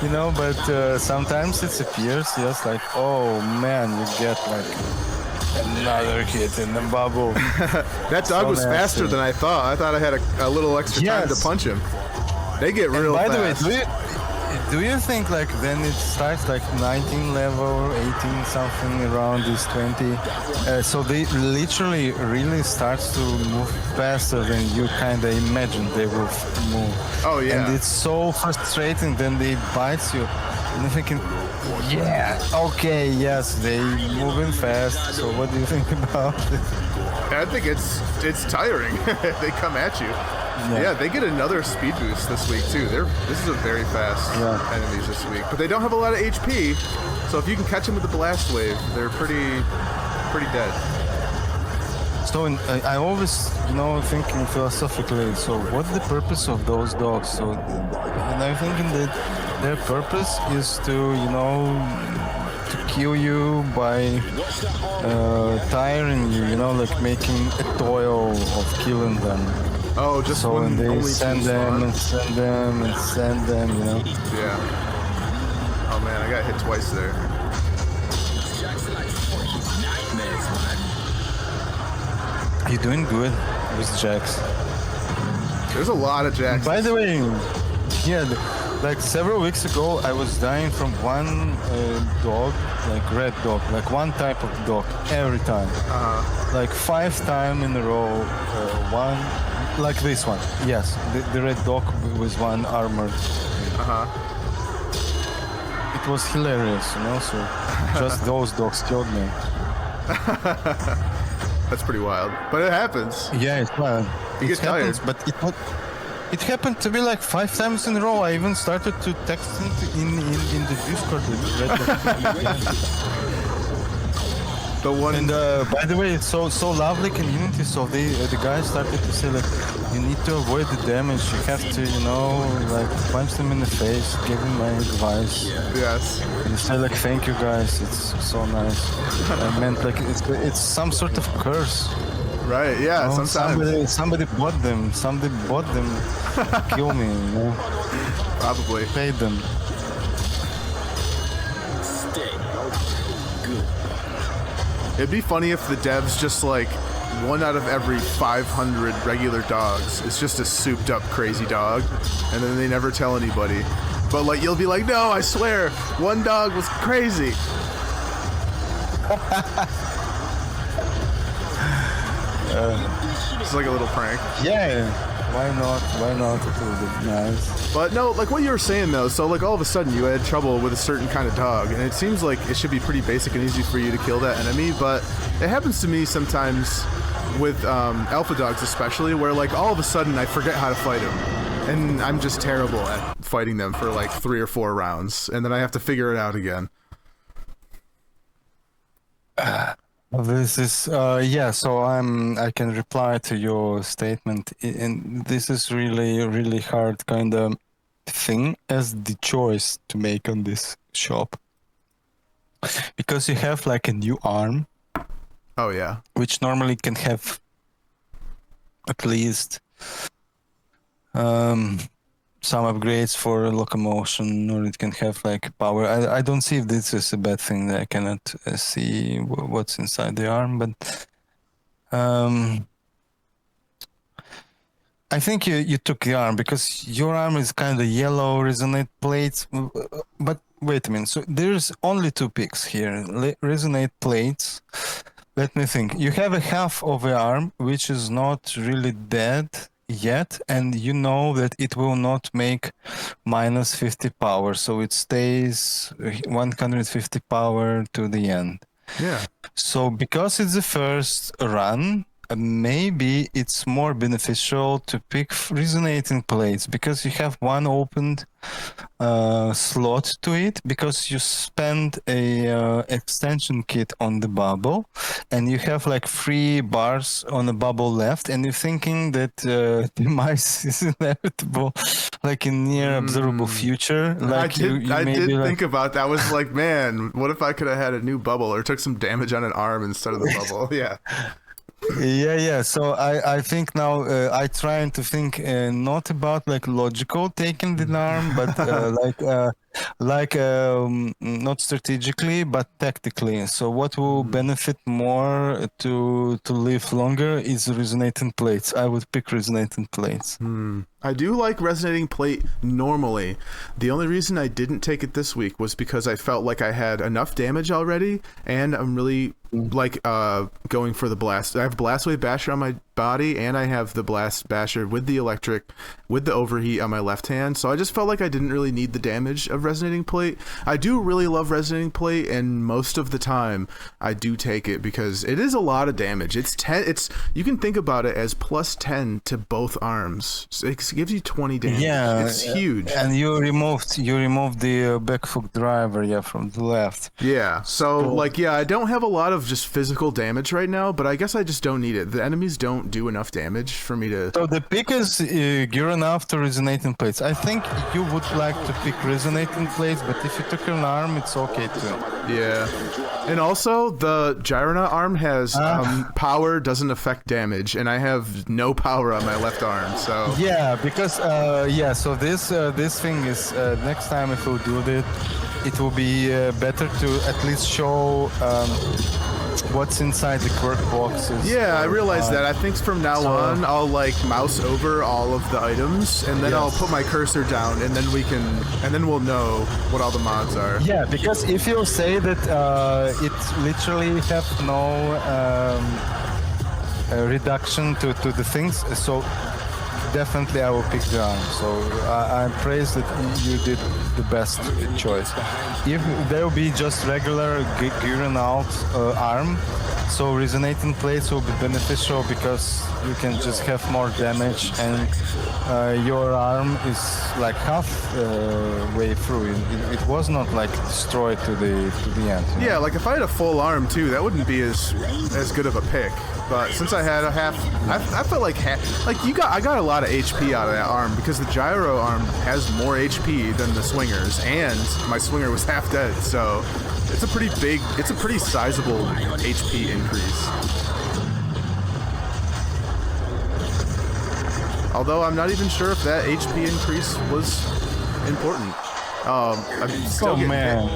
You know, but sometimes it appears just like, oh man, you get like another hit in the bubble. That dog was faster than I thought. I thought I had a little extra time to punch him. They get real fast. By the way, do you think like then it starts like 19 level, 18 something around this 20? So they literally really starts to move faster than you kind of imagine they will move. Oh yeah. And it's so frustrating. Then they bite you, and I'm thinking, yeah, okay, yes, they moving fast. So what do you think about it? I think it's tiring. They come at you. Yeah, they get another speed boost this week too. This is a very fast enemies this week, but they don't have a lot of HP. So if you can catch them with the blast wave, they're pretty dead. So I always, thinking philosophically. So what's the purpose of those dogs? So, and I'm thinking that their purpose is to, to kill you by tiring you. Like making a toil of killing them. Oh, just so when they send them and send them and send them, Yeah. Oh man, I got hit twice there. You're doing good with jacks. There's a lot of jacks. By the way, like several weeks ago, I was dying from one dog, like red dog, like one type of dog every time. Like 5 times in a row, one. Like this one, yes, the red dog with one armor. It was hilarious, so just those dogs killed me. That's pretty wild. But it happens. Yeah, it's wild. You It get happens, tired. but it happened to be like 5 times in a row. I even started to text in the Discord with Red The one. And by the way, it's so lovely community. So the guys started to say like, you need to avoid the damage. You have to, like punch them in the face, give them my advice. Yes. And say like, thank you guys. It's so nice. I meant like it's some sort of curse. Right. Yeah. Oh, Sometimes. somebody bought them. Somebody bought them. Kill me. Probably. Paid them. It'd be funny if the devs just like 1 out of every 500 regular dogs is just a souped up crazy dog, and then they never tell anybody. But like you'll be like, no, I swear, one dog was crazy. It's like a little prank. Yeah. Why not? Why not? It would be nice. But no, like what you were saying though, so like all of a sudden you had trouble with a certain kind of dog, and it seems like it should be pretty basic and easy for you to kill that enemy, but it happens to me sometimes with alpha dogs especially, where like all of a sudden I forget how to fight them, and I'm just terrible at fighting them for like 3 or 4 rounds, and then I have to figure it out again. This is so I can reply to your statement, and this is really hard kind of thing as the choice to make on this shop, because you have like a new arm. Oh yeah. Which normally can have at least some upgrades for locomotion, or it can have like power. I don't see if this is a bad thing. That I cannot see what's inside the arm, but I think you took the arm because your arm is kind of yellow resonate plates. But wait a minute, so there's only 2 picks here. Resonate plates. Let me think. You have a half of the arm which is not really dead yet, and you know that it will not make minus 50 power, so it stays 150 power to the end. Yeah. So because it's the first run, maybe it's more beneficial to pick resonating plates, because you have one opened slot to it, because you spend a extension kit on the bubble, and you have like 3 bars on the bubble left, and you're thinking that demise is inevitable, like in near observable future. Like I did think about that. I was like, man, what if I could have had a new bubble or took some damage on an arm instead of the bubble? Yeah. Yeah. So I think now I trying to think not about like logical taking the arm, but not strategically but tactically. So what will benefit more to live longer is resonating plates. I would pick resonating plates. I do like resonating plate normally. The only reason I didn't take it this week was because I felt like I had enough damage already, and I'm really like going for the blast. I have Blast Wave Basher on my body, and I have the Blast Basher with the electric, with the overheat on my left hand. So I just felt like I didn't really need the damage of resonating plate. I do really love resonating plate, and most of the time I do take it because it is a lot of damage. It's 10. It's, you can think about it as plus 10 to both arms. So it gives you 20 damage. Yeah, it's huge. And you removed the back hook driver, from the left. Yeah. So like, yeah, I don't have a lot of just physical damage right now, but I guess I just don't need it. The enemies don't do enough damage for me to. So the pick is gearing after resonating plates. I think you would like to pick resonating plates, but if you took an arm, it's okay too. Yeah. And also the Gyrona arm has power doesn't affect damage, and I have no power on my left arm. So yeah, because so this thing is next time if we'll do it, it will be better to at least show what's inside the quirk boxes. Yeah, I realize that. I think from now on, I'll like mouse over all of the items, and then I'll put my cursor down, and then we'll know what all the mods are. Yeah, because if you say that it literally have no reduction to the things, so definitely I will pick the arm. So I'm praised that you did the best choice. If there will be just regular gearing out arm, So resonating plates will be beneficial because you can just have more damage, and your arm is like half way through. It was not like destroyed to the end. You know? Yeah, like if I had a full arm too, that wouldn't be as good of a pick. But since I had a half, I felt like I got a lot of HP out of that arm because the gyro arm has more HP than the swingers, and my swinger was half dead, so it's a pretty sizable HP increase. Although I'm not even sure if that HP increase was important. I'm still getting hit.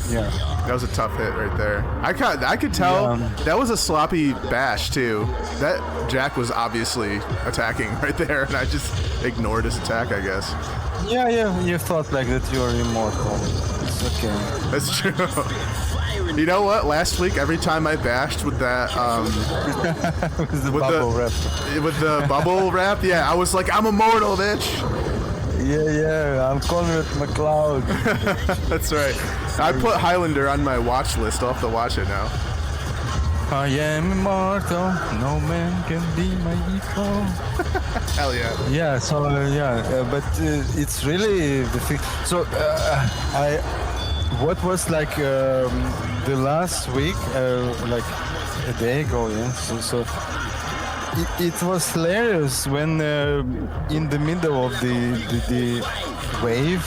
Yeah. That was a tough hit right there. I could tell that was a sloppy bash too. That Jack was obviously attacking right there, and I just ignored his attack, I guess. Yeah, you thought like that you're immortal. It's okay. That's true. You know what? Last week, every time I bashed with that, with the bubble wrap. With the bubble wrap, yeah, I was like, I'm immortal, bitch. Yeah, I'm Conrad McLeod. That's right. I put Highlander on my watch list. I'll have to watch it now. I am immortal. No man can be my equal. Hell yeah. Yeah. So but it's really the thing. So what was like the last week, like a day ago? Yeah. So it was hilarious when in the middle of the wave,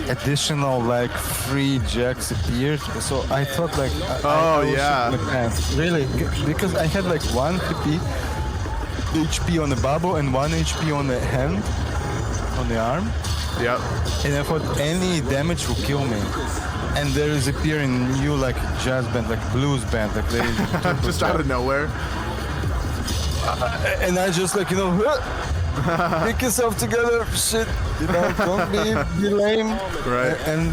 additional like 3 jacks appeared. So I thought like really, because I had like 1 HP on the bubble and 1 HP on the hand, on the arm. Yep. And I thought any damage will kill me. And there is appearing new like jazz band, like blues band, like they just out of nowhere. And I just like, pick yourself together, shit, don't be lame. Right. And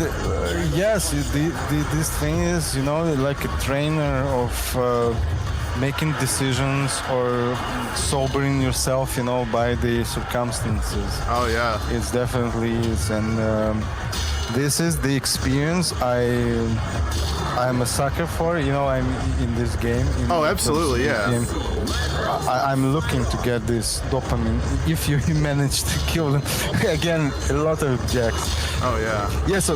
yes, this thing is, like a trainer of making decisions or sobering yourself, by the circumstances. Oh yeah. It's definitely is, and this is the experience I'm a sucker for. I'm in this game. Oh, absolutely, yeah. I'm looking to get this dopamine. If you manage to kill them, again, a lot of jacks. Oh yeah. Yeah, so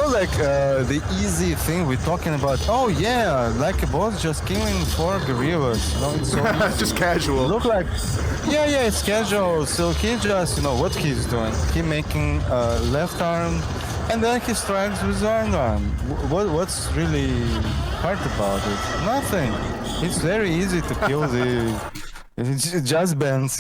like the easy thing we're talking about. Oh yeah, like a boss just killing 4 gorillas. It's so easy. Just casual. Look like, yeah, it's casual. So he just, what he's doing? He making left arm, and then he strikes with right arm. What's really hard about it? Nothing. It's very easy to kill the jazz bands,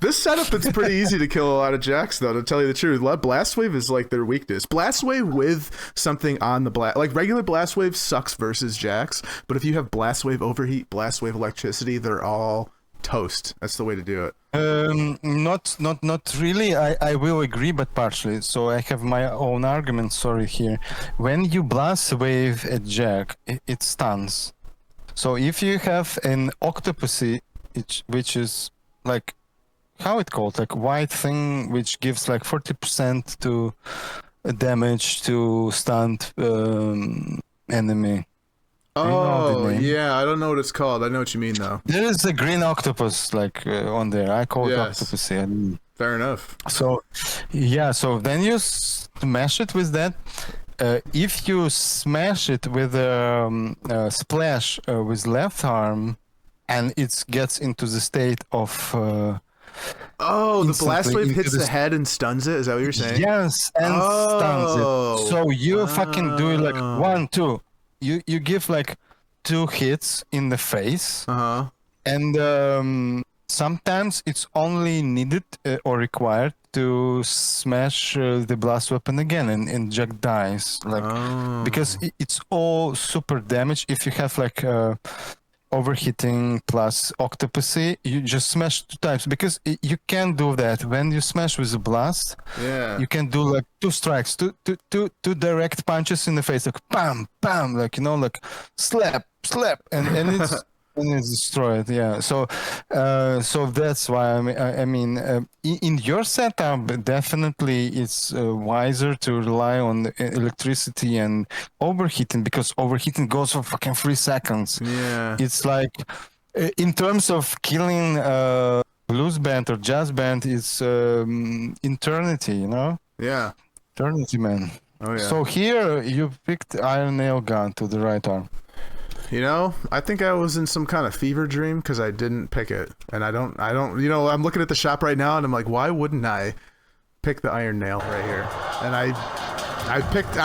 This setup, it's pretty easy to kill a lot of jacks, though, to tell you the truth. Blast Wave is like their weakness. Blast Wave with something on the blast, like regular Blast Wave sucks versus jacks, but if you have Blast Wave Overheat, Blast Wave Electricity, they're all toast. That's the way to do it. Not really. I will agree, but partially. So I have my own argument. Sorry here. When you blast wave a jack, it stuns. So if you have an octopusy, which is like, how it called, like white thing, which gives like 40% to damage to stunned enemy. Oh, yeah, I don't know what it's called. I know what you mean, though. There is a green octopus, like, on there. I call it octopus. Fair enough. So, yeah, so then you smash it with that. If you smash it with a splash with left arm, and it gets into the state of... the blast wave hits the head and stuns it? Is that what you're saying? Yes, and stuns it. So you fucking do like 1, 2. You give like 2 hits in the face, and sometimes it's only needed or required to smash the blast weapon again, and Jack dies. Because it's all super damage. If you have like overheating plus octopusy, you just smash 2 times, because you can do that when you smash with a blast. You can do like 2 strikes, two direct punches in the face, like bam bam, like like slap, and it's And it's destroyed, yeah. So that's why in your setup, definitely it's wiser to rely on electricity and overheating, because overheating goes for fucking 3 seconds. Yeah. It's like, in terms of killing blues band or jazz band, it's eternity, you know? Yeah. Eternity, man. Oh yeah. So here you picked iron nail gun to the right arm. You know, I think I was in some kind of fever dream because I didn't pick it, and I don't. You know, I'm looking at the shop right now, and I'm like, why wouldn't I pick the iron nail right here? And I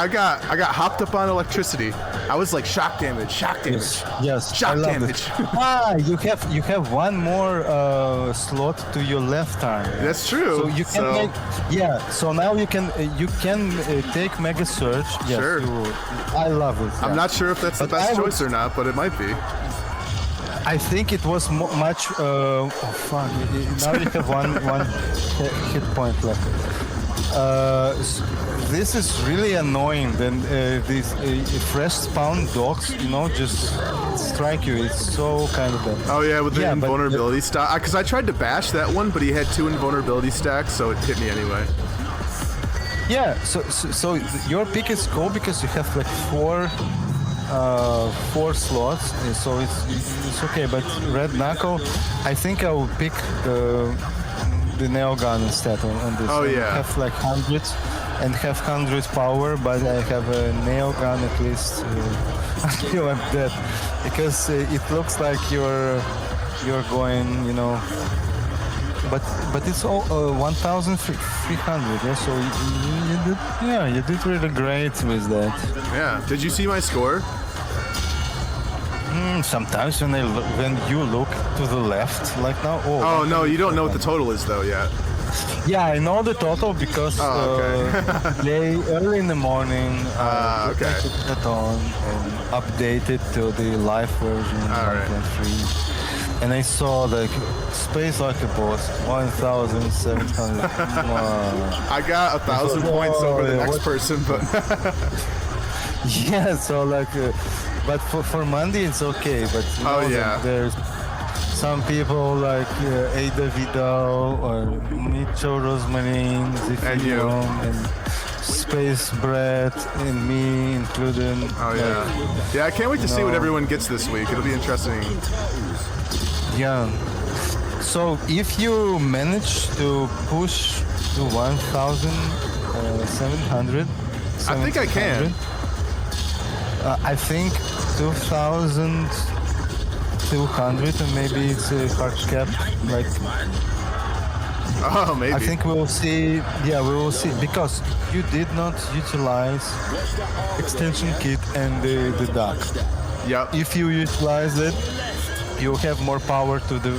got hopped up on electricity. I was like shock damage. Yes, Shock I love damage. it. You have one more slot to your left arm. That's true. So you can make, So now you can take Mega Surge. Yes, Sure. I love it. I'm not sure if that's the But best I would- choice or not, but it might be. I think it was much. Oh fuck! Now you have one hit point left. This is really annoying. Then these fresh spawn dogs, you know, just strike you. It's so kind of bad. Oh yeah, with the Yeah, but- invulnerability stack. Because I tried to bash that one, but he had 2 invulnerability stacks, so it hit me anyway. Yeah. So your pick is cool because you have like four slots, so it's okay. But Red Knuckle, I think I will pick the nail gun instead on this. Oh, I yeah. have like 100 and have 100 power, but I have a nail gun at least until I'm dead, because it looks like you're going, you know. But it's all 1,300. Yeah, so you did really great with that. Yeah. Did you see my score? Sometimes when you look to the left, like now. Oh no, you don't know what the total is though yet. Yeah, I know the total because they early in the morning. Okay. I took that on and updated to the live version All right. 1.3, and I saw like Space Like a Boss 1,700. I got 1,000 points over the next person, but Yeah, so like, but for Monday it's okay. But you know, there's some people like Ada Vidal or Micho Rosmarin, And you. and Space Bread, and me included. oh yeah, yeah. I can't wait to see what everyone gets this week. It'll be interesting. Yeah. So if you manage to push to 1,700, I think I can. I think 2,200, and maybe it's a hard cap. Like, Oh, maybe. I think we will see. Yeah, we will see, because you did not utilize extension kit and the duck. Yep. If you utilize it, you have more power to the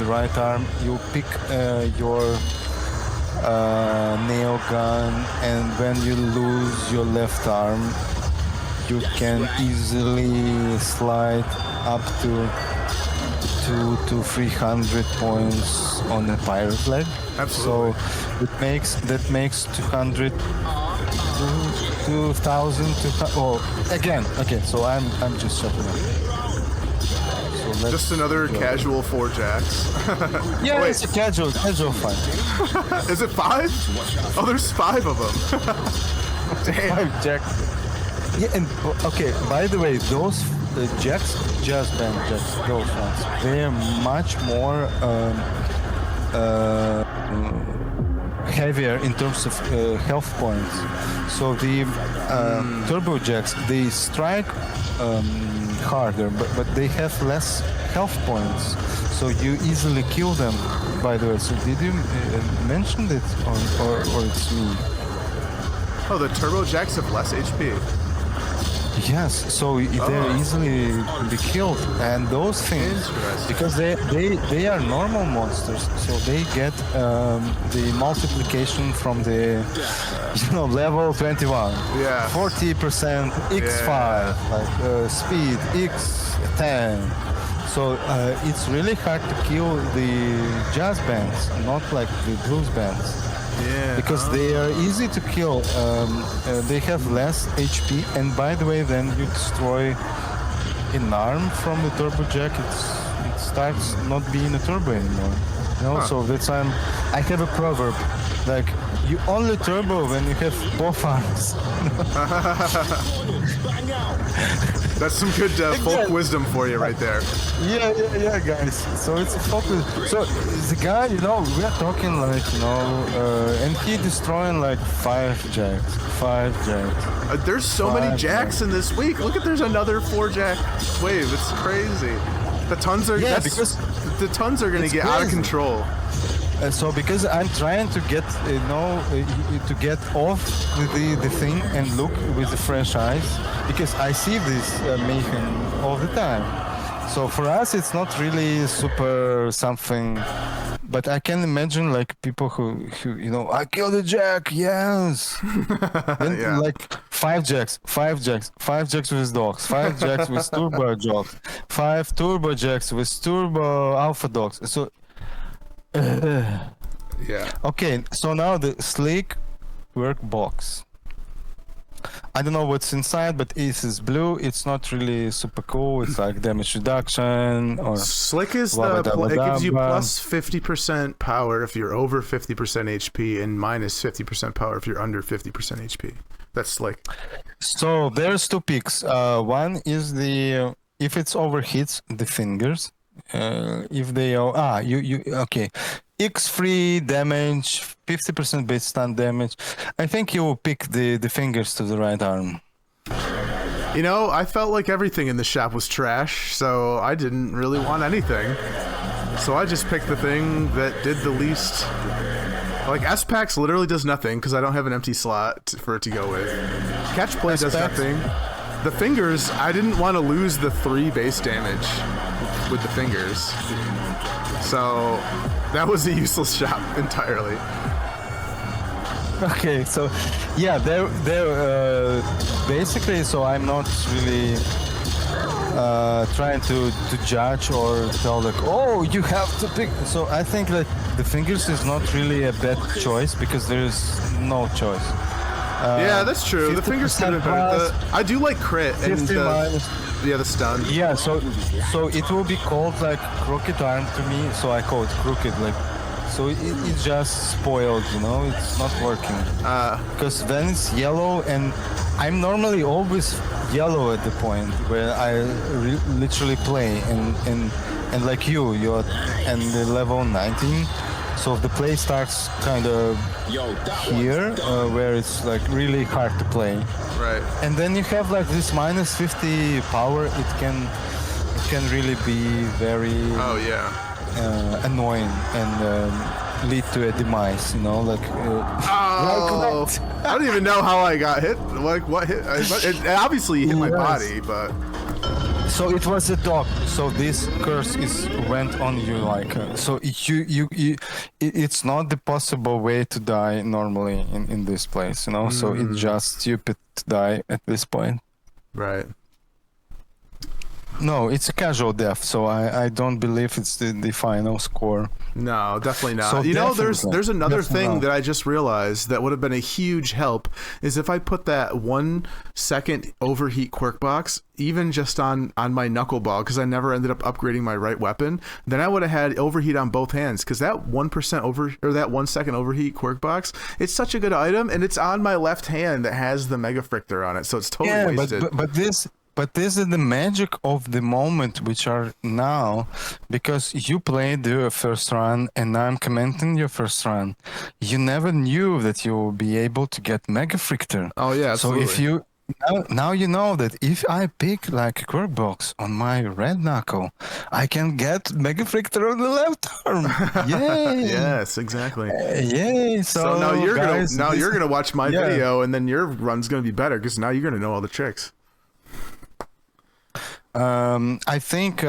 right arm. You pick your nail gun, and when you lose your left arm, you can easily slide up to 300 points on the pirate flag. Absolutely. So that makes 200, 2,000. Again. So I'm just shutting up. So let's Just another go. casual 4 jacks. Yeah, Wait. it's a casual fight. Is it 5? Oh, there's 5 of them. Damn. Jack. Yeah, and okay. By the way, those jacks, jazz band jacks, those ones, they are much more heavier in terms of health points. So the turbo jacks, they strike harder, but they have less health points. So you easily kill them. By the way, so did you mention it, or it's me? Oh, the turbo jacks have less HP. Yes, so they're easily be killed, and those things, Interesting. because they are normal monsters, so they get the multiplication from the level 21. Yeah. 40% x5, like speed x10. So it's really hard to kill the jazz bands, not like the blues bands. Yeah. Because they are easy to kill. They have less HP, and by the way, then you destroy an arm from the turbo jack, it starts not being a turbo anymore. You know, so that's why I have a proverb, like you only turbo when you have both arms. That's some good folk wisdom for you right there. Yeah, guys. So it's a focus. So the guy, you know, we are talking like, you know, and he destroying like 5 jacks. There's so many jacks in this week. Look at, there's another 4 jack wave. It's crazy. The tons are because the tons are going to get out of control. So because I'm trying to get, to get off the thing and look with the fresh eyes, because I see this mayhem all the time. So for us, it's not really super something, but I can imagine like people who you know, I killed a jack, yes. Then like 5 jacks with dogs, 5 jacks with turbo dogs, 5 turbo jacks with turbo alpha dogs. So. Okay, so now the sleek workbox. I don't know what's inside, but it is blue. It's not really super cool. It's like damage reduction or slick is it gives you plus 50% power if you're over 50% HP and minus 50% power if you're under 50% HP. That's slick. So there's 2 picks. One is the if it's overhits the fingers. If they are okay, X3 damage, 50% base stun damage. I think you will pick the fingers to the right arm. You know, I felt like everything in the shop was trash, so I didn't really want anything. So I just picked the thing that did the least. Like S-Packs literally does nothing because I don't have an empty slot for it to go with. Catch play does nothing. The fingers, I didn't want to lose the 3 base damage with the fingers. So that was a useless shop entirely. Okay, so yeah, they're basically, so I'm not really trying to judge or tell like, oh, you have to pick. So I think that the fingers is not really a bad choice because there is no choice. Yeah, that's true. The fingers kind of better. I do like crit and the stun. Yeah, so it will be called like crooked arm to me. So I call it crooked, like. So it's just spoiled, you know. It's not working. Because then it's yellow, and I'm normally always yellow at the point where I literally play, and like you're and the level 19. So the play starts kind of here, where it's like really hard to play. Right. And then you have like this minus 50 power. It can really be very annoying and lead to a demise. You know, like. I don't even know how I got hit. Like what hit? It obviously hit my body, but. So it was a dog. So this curse went on you like. So it's not the possible way to die normally in this place, you know. So it's just stupid to die at this point. Right. No, it's a casual death. So I don't believe it's the final score. No, definitely not. So you know, there's another thing that I just realized that would have been a huge help is if I put that 1 second overheat quirk box, even just on my knuckleball, because I never ended up upgrading my right weapon, then I would have had overheat on both hands. Because that 1% that 1 second overheat quirk box, it's such a good item, and it's on my left hand that has the Mega Frictor on it, so it's totally wasted. But this is the magic of the moment, which are now, because you played your first run and I'm commenting your first run. You never knew that you will be able to get Mega Frictor. Oh yeah, absolutely. So if you now you know that if I pick like a quirk box on my red knuckle, I can get Mega Frictor on the left arm. Yay! Yes, exactly. Yay! So now you're gonna watch my video, and then your run's gonna be better because now you're gonna know all the tricks. I think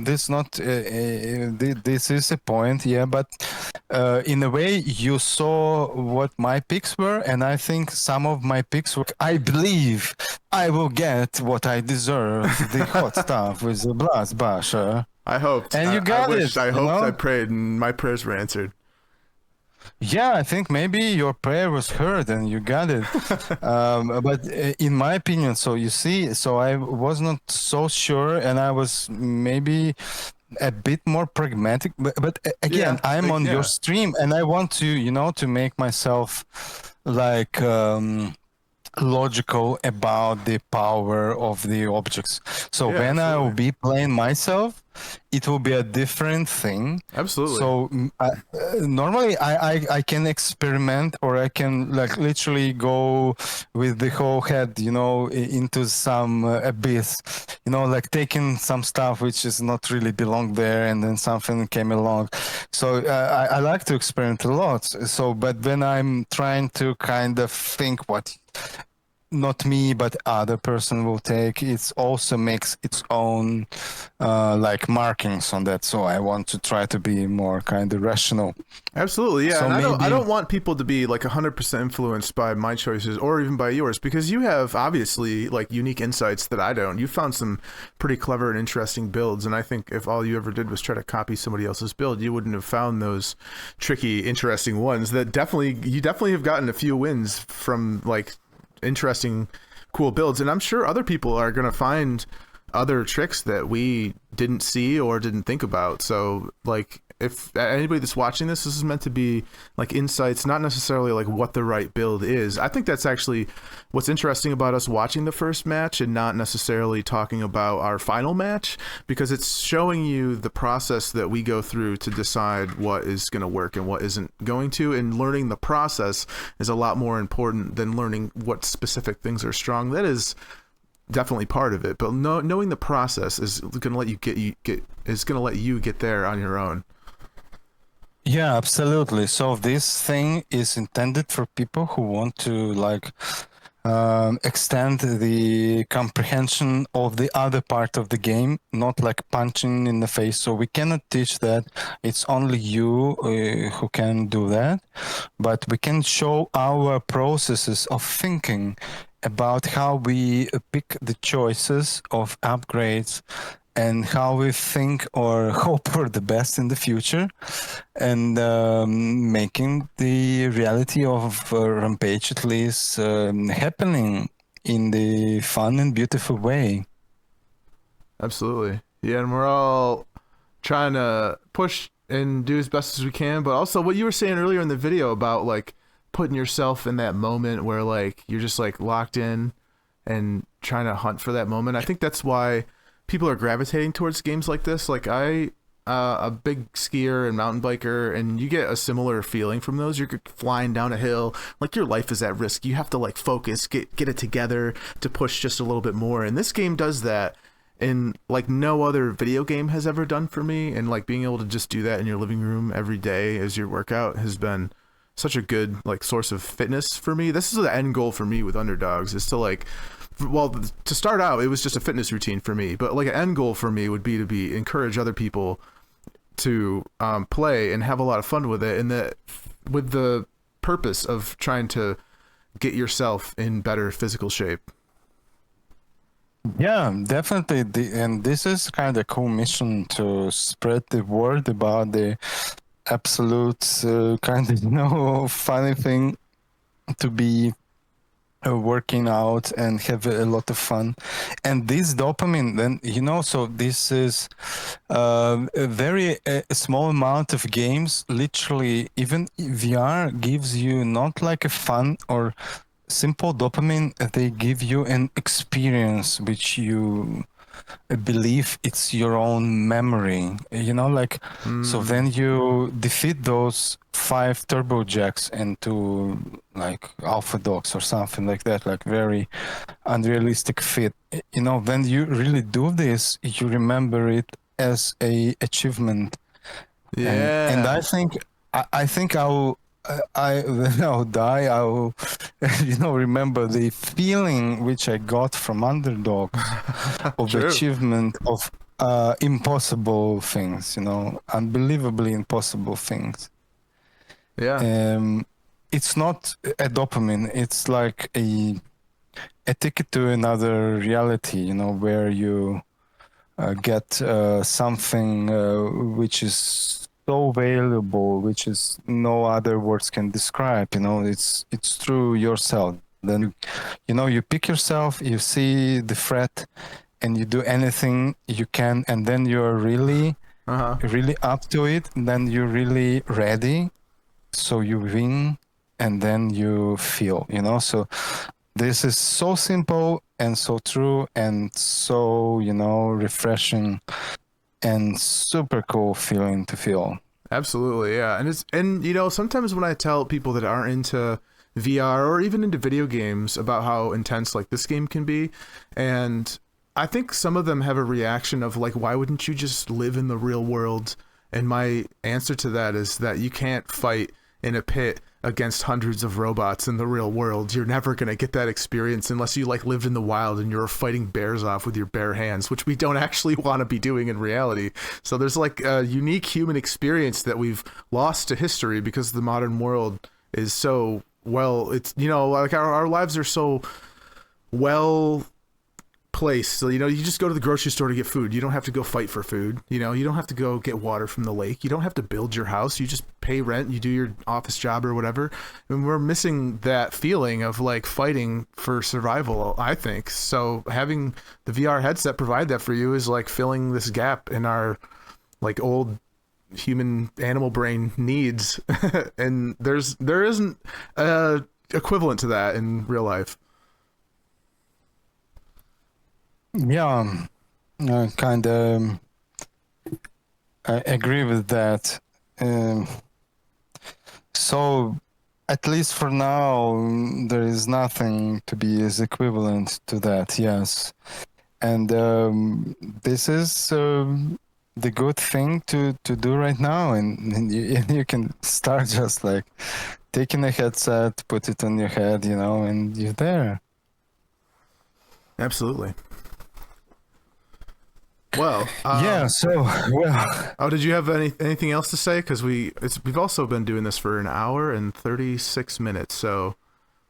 this is a point, but in a way you saw what my picks were, and I think some of my picks were. I believe I will get what I deserve, the hot stuff with the blast basher. I hoped, and you got it. I hoped, I prayed, and my prayers were answered. Yeah, I think maybe your prayer was heard and you got it. But in my opinion, so you see, so I was not so sure, and I was maybe a bit more pragmatic. But again, Yeah, I'm on your yeah, stream, and I want to, to make myself like logical about the power of the objects. So yeah, when I will absolutely, be playing myself, it will be a different thing. absolutely. So normally I can experiment, or I can like literally go with the whole head, into some abyss, like taking some stuff which is not really belong there, and then something came along. So I like to experiment a lot. So, but when I'm trying to kind of think what not me but other person will take, it also makes its own like markings on that. So I want to try to be more kind of rational. Absolutely, yeah, So and I maybe don't want people to be like 100% influenced by my choices or even by yours, because you have obviously like unique insights that I don't. You found some pretty clever and interesting builds, and I think if all you ever did was try to copy somebody else's build, you wouldn't have found those tricky, interesting ones. That you definitely have gotten a few wins from like interesting, cool builds, and I'm sure other people are going to find other tricks that we didn't see or didn't think about. So like if anybody that's watching this is meant to be like insights, not necessarily like what the right build is. I think that's actually what's interesting about us watching the first match and not necessarily talking about our final match, because it's showing you the process that we go through to decide what is going to work and what isn't going to, and learning the process is a lot more important than learning what specific things are strong. That is definitely part of it, but knowing the process is going to let you get there on your own. yeah, absolutely. So this thing is intended for people who want to like extend the comprehension of the other part of the game, not like punching in the face. So we cannot teach that. It's only you who can do that, but we can show our processes of thinking about how we pick the choices of upgrades and how we think or hope for the best in the future, and making the reality of Rampage at least happening in the fun and beautiful way. Absolutely. Yeah, and we're all trying to push and do as best as we can, but also what you were saying earlier in the video about like putting yourself in that moment where like you're just like locked in and trying to hunt for that moment. I think that's why people are gravitating towards games like this. Like a big skier and mountain biker, and you get a similar feeling from those. You're flying down a hill, like your life is at risk. You have to like focus, get it together to push just a little bit more. And this game does that in like no other video game has ever done for me. And like being able to just do that in your living room every day as your workout has been such a good like source of fitness for me. This is the end goal for me with Underdogs, is to like, well, to start out it was just a fitness routine for me, but like an end goal for me would be to be encourage other people to play and have a lot of fun with it, and that with the purpose of trying to get yourself in better physical shape. Yeah, definitely. And this is kind of cool mission to spread the word about the absolute kind of funny thing to be working out and have a lot of fun. And this dopamine, then so this is a very small amount of games. Literally, even VR gives you not like a fun or simple dopamine. They give you an experience which you believe it's your own memory, so then you defeat those 5 turbo jacks into like alpha dogs or something like that, like very unrealistic fit. When you really do this, you remember it as a achievement. And Yeah. I think when I'll die, I will, remember the feeling which I got from underdogs of True. achievement of impossible things, unbelievably impossible things. Yeah. It's not a dopamine. It's like a ticket to another reality, where you get something which is so valuable, which is no other words can describe. It's through yourself. Then you pick yourself, you see the threat, and you do anything you can, and then you're really really up to it, and then you're really ready, so you win, and then you feel, so this is so simple and so true and so refreshing and super cool feeling to feel. Absolutely, yeah. And sometimes when I tell people that aren't into VR or even into video games about how intense like this game can be, and I think some of them have a reaction of like, why wouldn't you just live in the real world? And my answer to that is that you can't fight in a pit against hundreds of robots in the real world. You're never going to get that experience unless you like lived in the wild and you're fighting bears off with your bare hands, which we don't actually want to be doing in reality. So there's like a unique human experience that we've lost to history because the modern world is so it's like our lives are so well place. So, you just go to the grocery store to get food. You don't have to go fight for food. You don't have to go get water from the lake. You don't have to build your house. You just pay rent. You do your office job or whatever. And we're missing that feeling of like fighting for survival, I think. So having the VR headset provide that for you is like filling this gap in our like old human animal brain needs. And there isn't a equivalent to that in real life. Yeah, kind of. I agree with that. So, at least for now, there is nothing to be as equivalent to that. Yes, and this is the good thing to do right now, and you can start just like taking a headset, put it on your head, and you're there. Absolutely. Well, yeah. So, well. Oh, did you have anything else to say? Because we've also been doing this for an hour and 36 minutes, so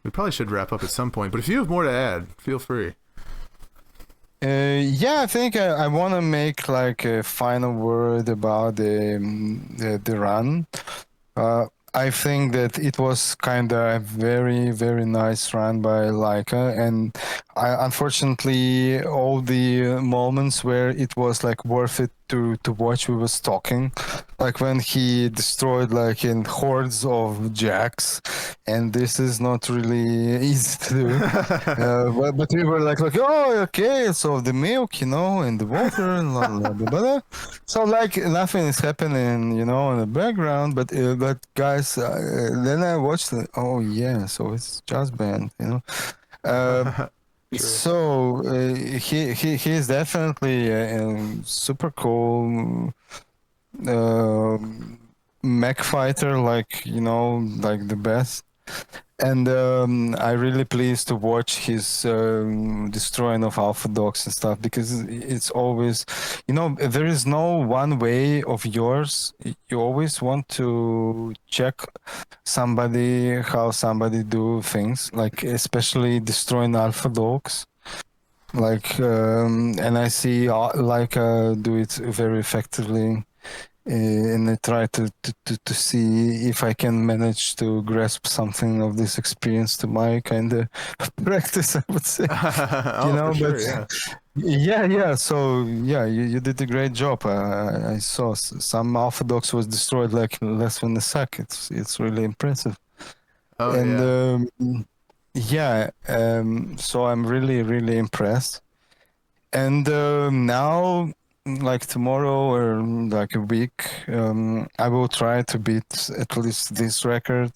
we probably should wrap up at some point. But if you have more to add, feel free. Yeah, I think I want to make like a final word about the run. I think that it was kind of a very, very nice run by Laika, and unfortunately, all the moments where it was like worth it to watch, we was talking, like when he destroyed like in hordes of jacks, and this is not really easy to do. But we were like, oh, okay, so the milk, and the water, and blah, blah, blah, blah. So like nothing is happening, in the background. But guys, then I watched it. Oh yeah, so it's just band, So he is definitely a super cool mech fighter, like like the best. And I really pleased to watch his destroying of alpha dogs and stuff, because it's always, there is no one way of yours. You always want to check how somebody do things, like especially destroying alpha dogs. Like, and I see do it very effectively. And I try to see if I can manage to grasp something of this experience to my kind of practice, I would say. For sure, yeah. Yeah. So yeah, you did a great job. I saw some alpha dogs was destroyed like in less than a sec. It's really impressive. Oh, and yeah. So I'm really, really impressed. And now, like tomorrow or like a week, I will try to beat at least this record.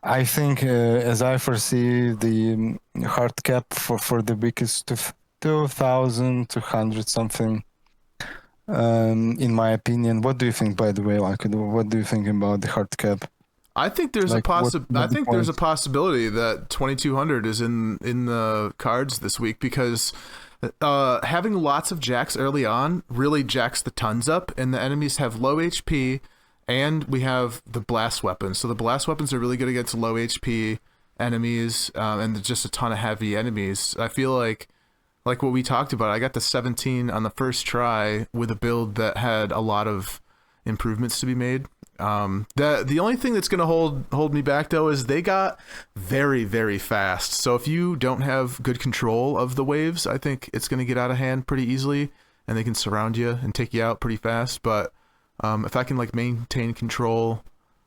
I think, as I foresee, the hard cap for the week is 2,200 something. In my opinion, what do you think? By the way, like, what do you think about the hard cap? I think there's there's a possibility that 2,200 is in the cards this week, because having lots of jacks early on really jacks the tons up, and the enemies have low HP, and we have the blast weapons. So the blast weapons are really good against low HP enemies, and just a ton of heavy enemies. I feel like what we talked about, I got the 17 on the first try with a build that had a lot of improvements to be made. The only thing that's going to hold me back though is they got very, very fast. So if you don't have good control of the waves, I think it's going to get out of hand pretty easily, and they can surround you and take you out pretty fast. But if I can like maintain control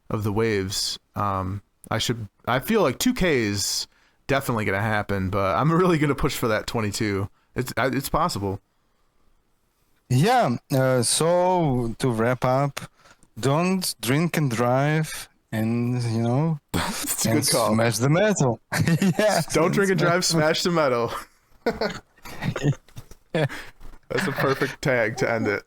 of the waves, I feel like 2K is definitely going to happen, but I'm really going to push for that 22. It's possible. Yeah. So to wrap up, don't drink and drive, and It's a good call. smash the metal. Yeah. Don't drink and drive, smash the metal. Yeah. That's a perfect tag to end it.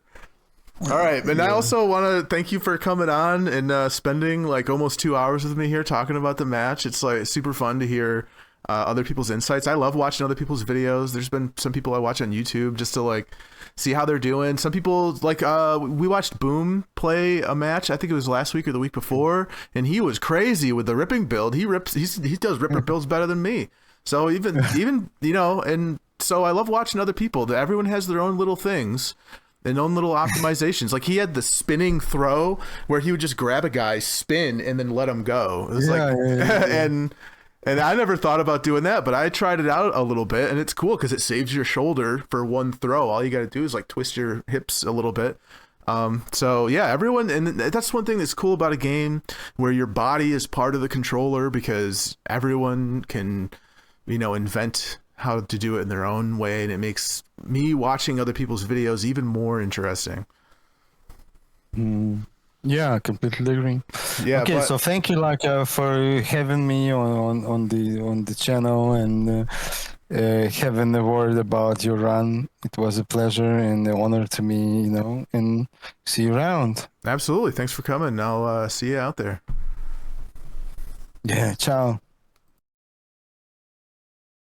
All right, and I also want to thank you for coming on and spending like almost 2 hours with me here talking about the match. It's like super fun to hear other people's insights. I love watching other people's videos. There's been some people I watch on YouTube just to like see how they're doing. Some people like we watched Boom play a match. I think it was last week or the week before, and he was crazy with the ripping build. He does ripper builds better than me. So even and so I love watching other people. Everyone has their own little things and own little optimizations. Like he had the spinning throw where he would just grab a guy, spin, and then let him go. It was and I never thought about doing that, but I tried it out a little bit, and it's cool because it saves your shoulder for one throw. All you got to do is like twist your hips a little bit. So yeah, everyone, and that's one thing that's cool about a game where your body is part of the controller, because everyone can, invent how to do it in their own way, and it makes me watching other people's videos even more interesting. Yeah, completely agree. Yeah. Okay, so thank you, for having me on the channel and having a word about your run. It was a pleasure and an honor to me, and see you around. Absolutely. Thanks for coming. I'll see you out there. Yeah, ciao.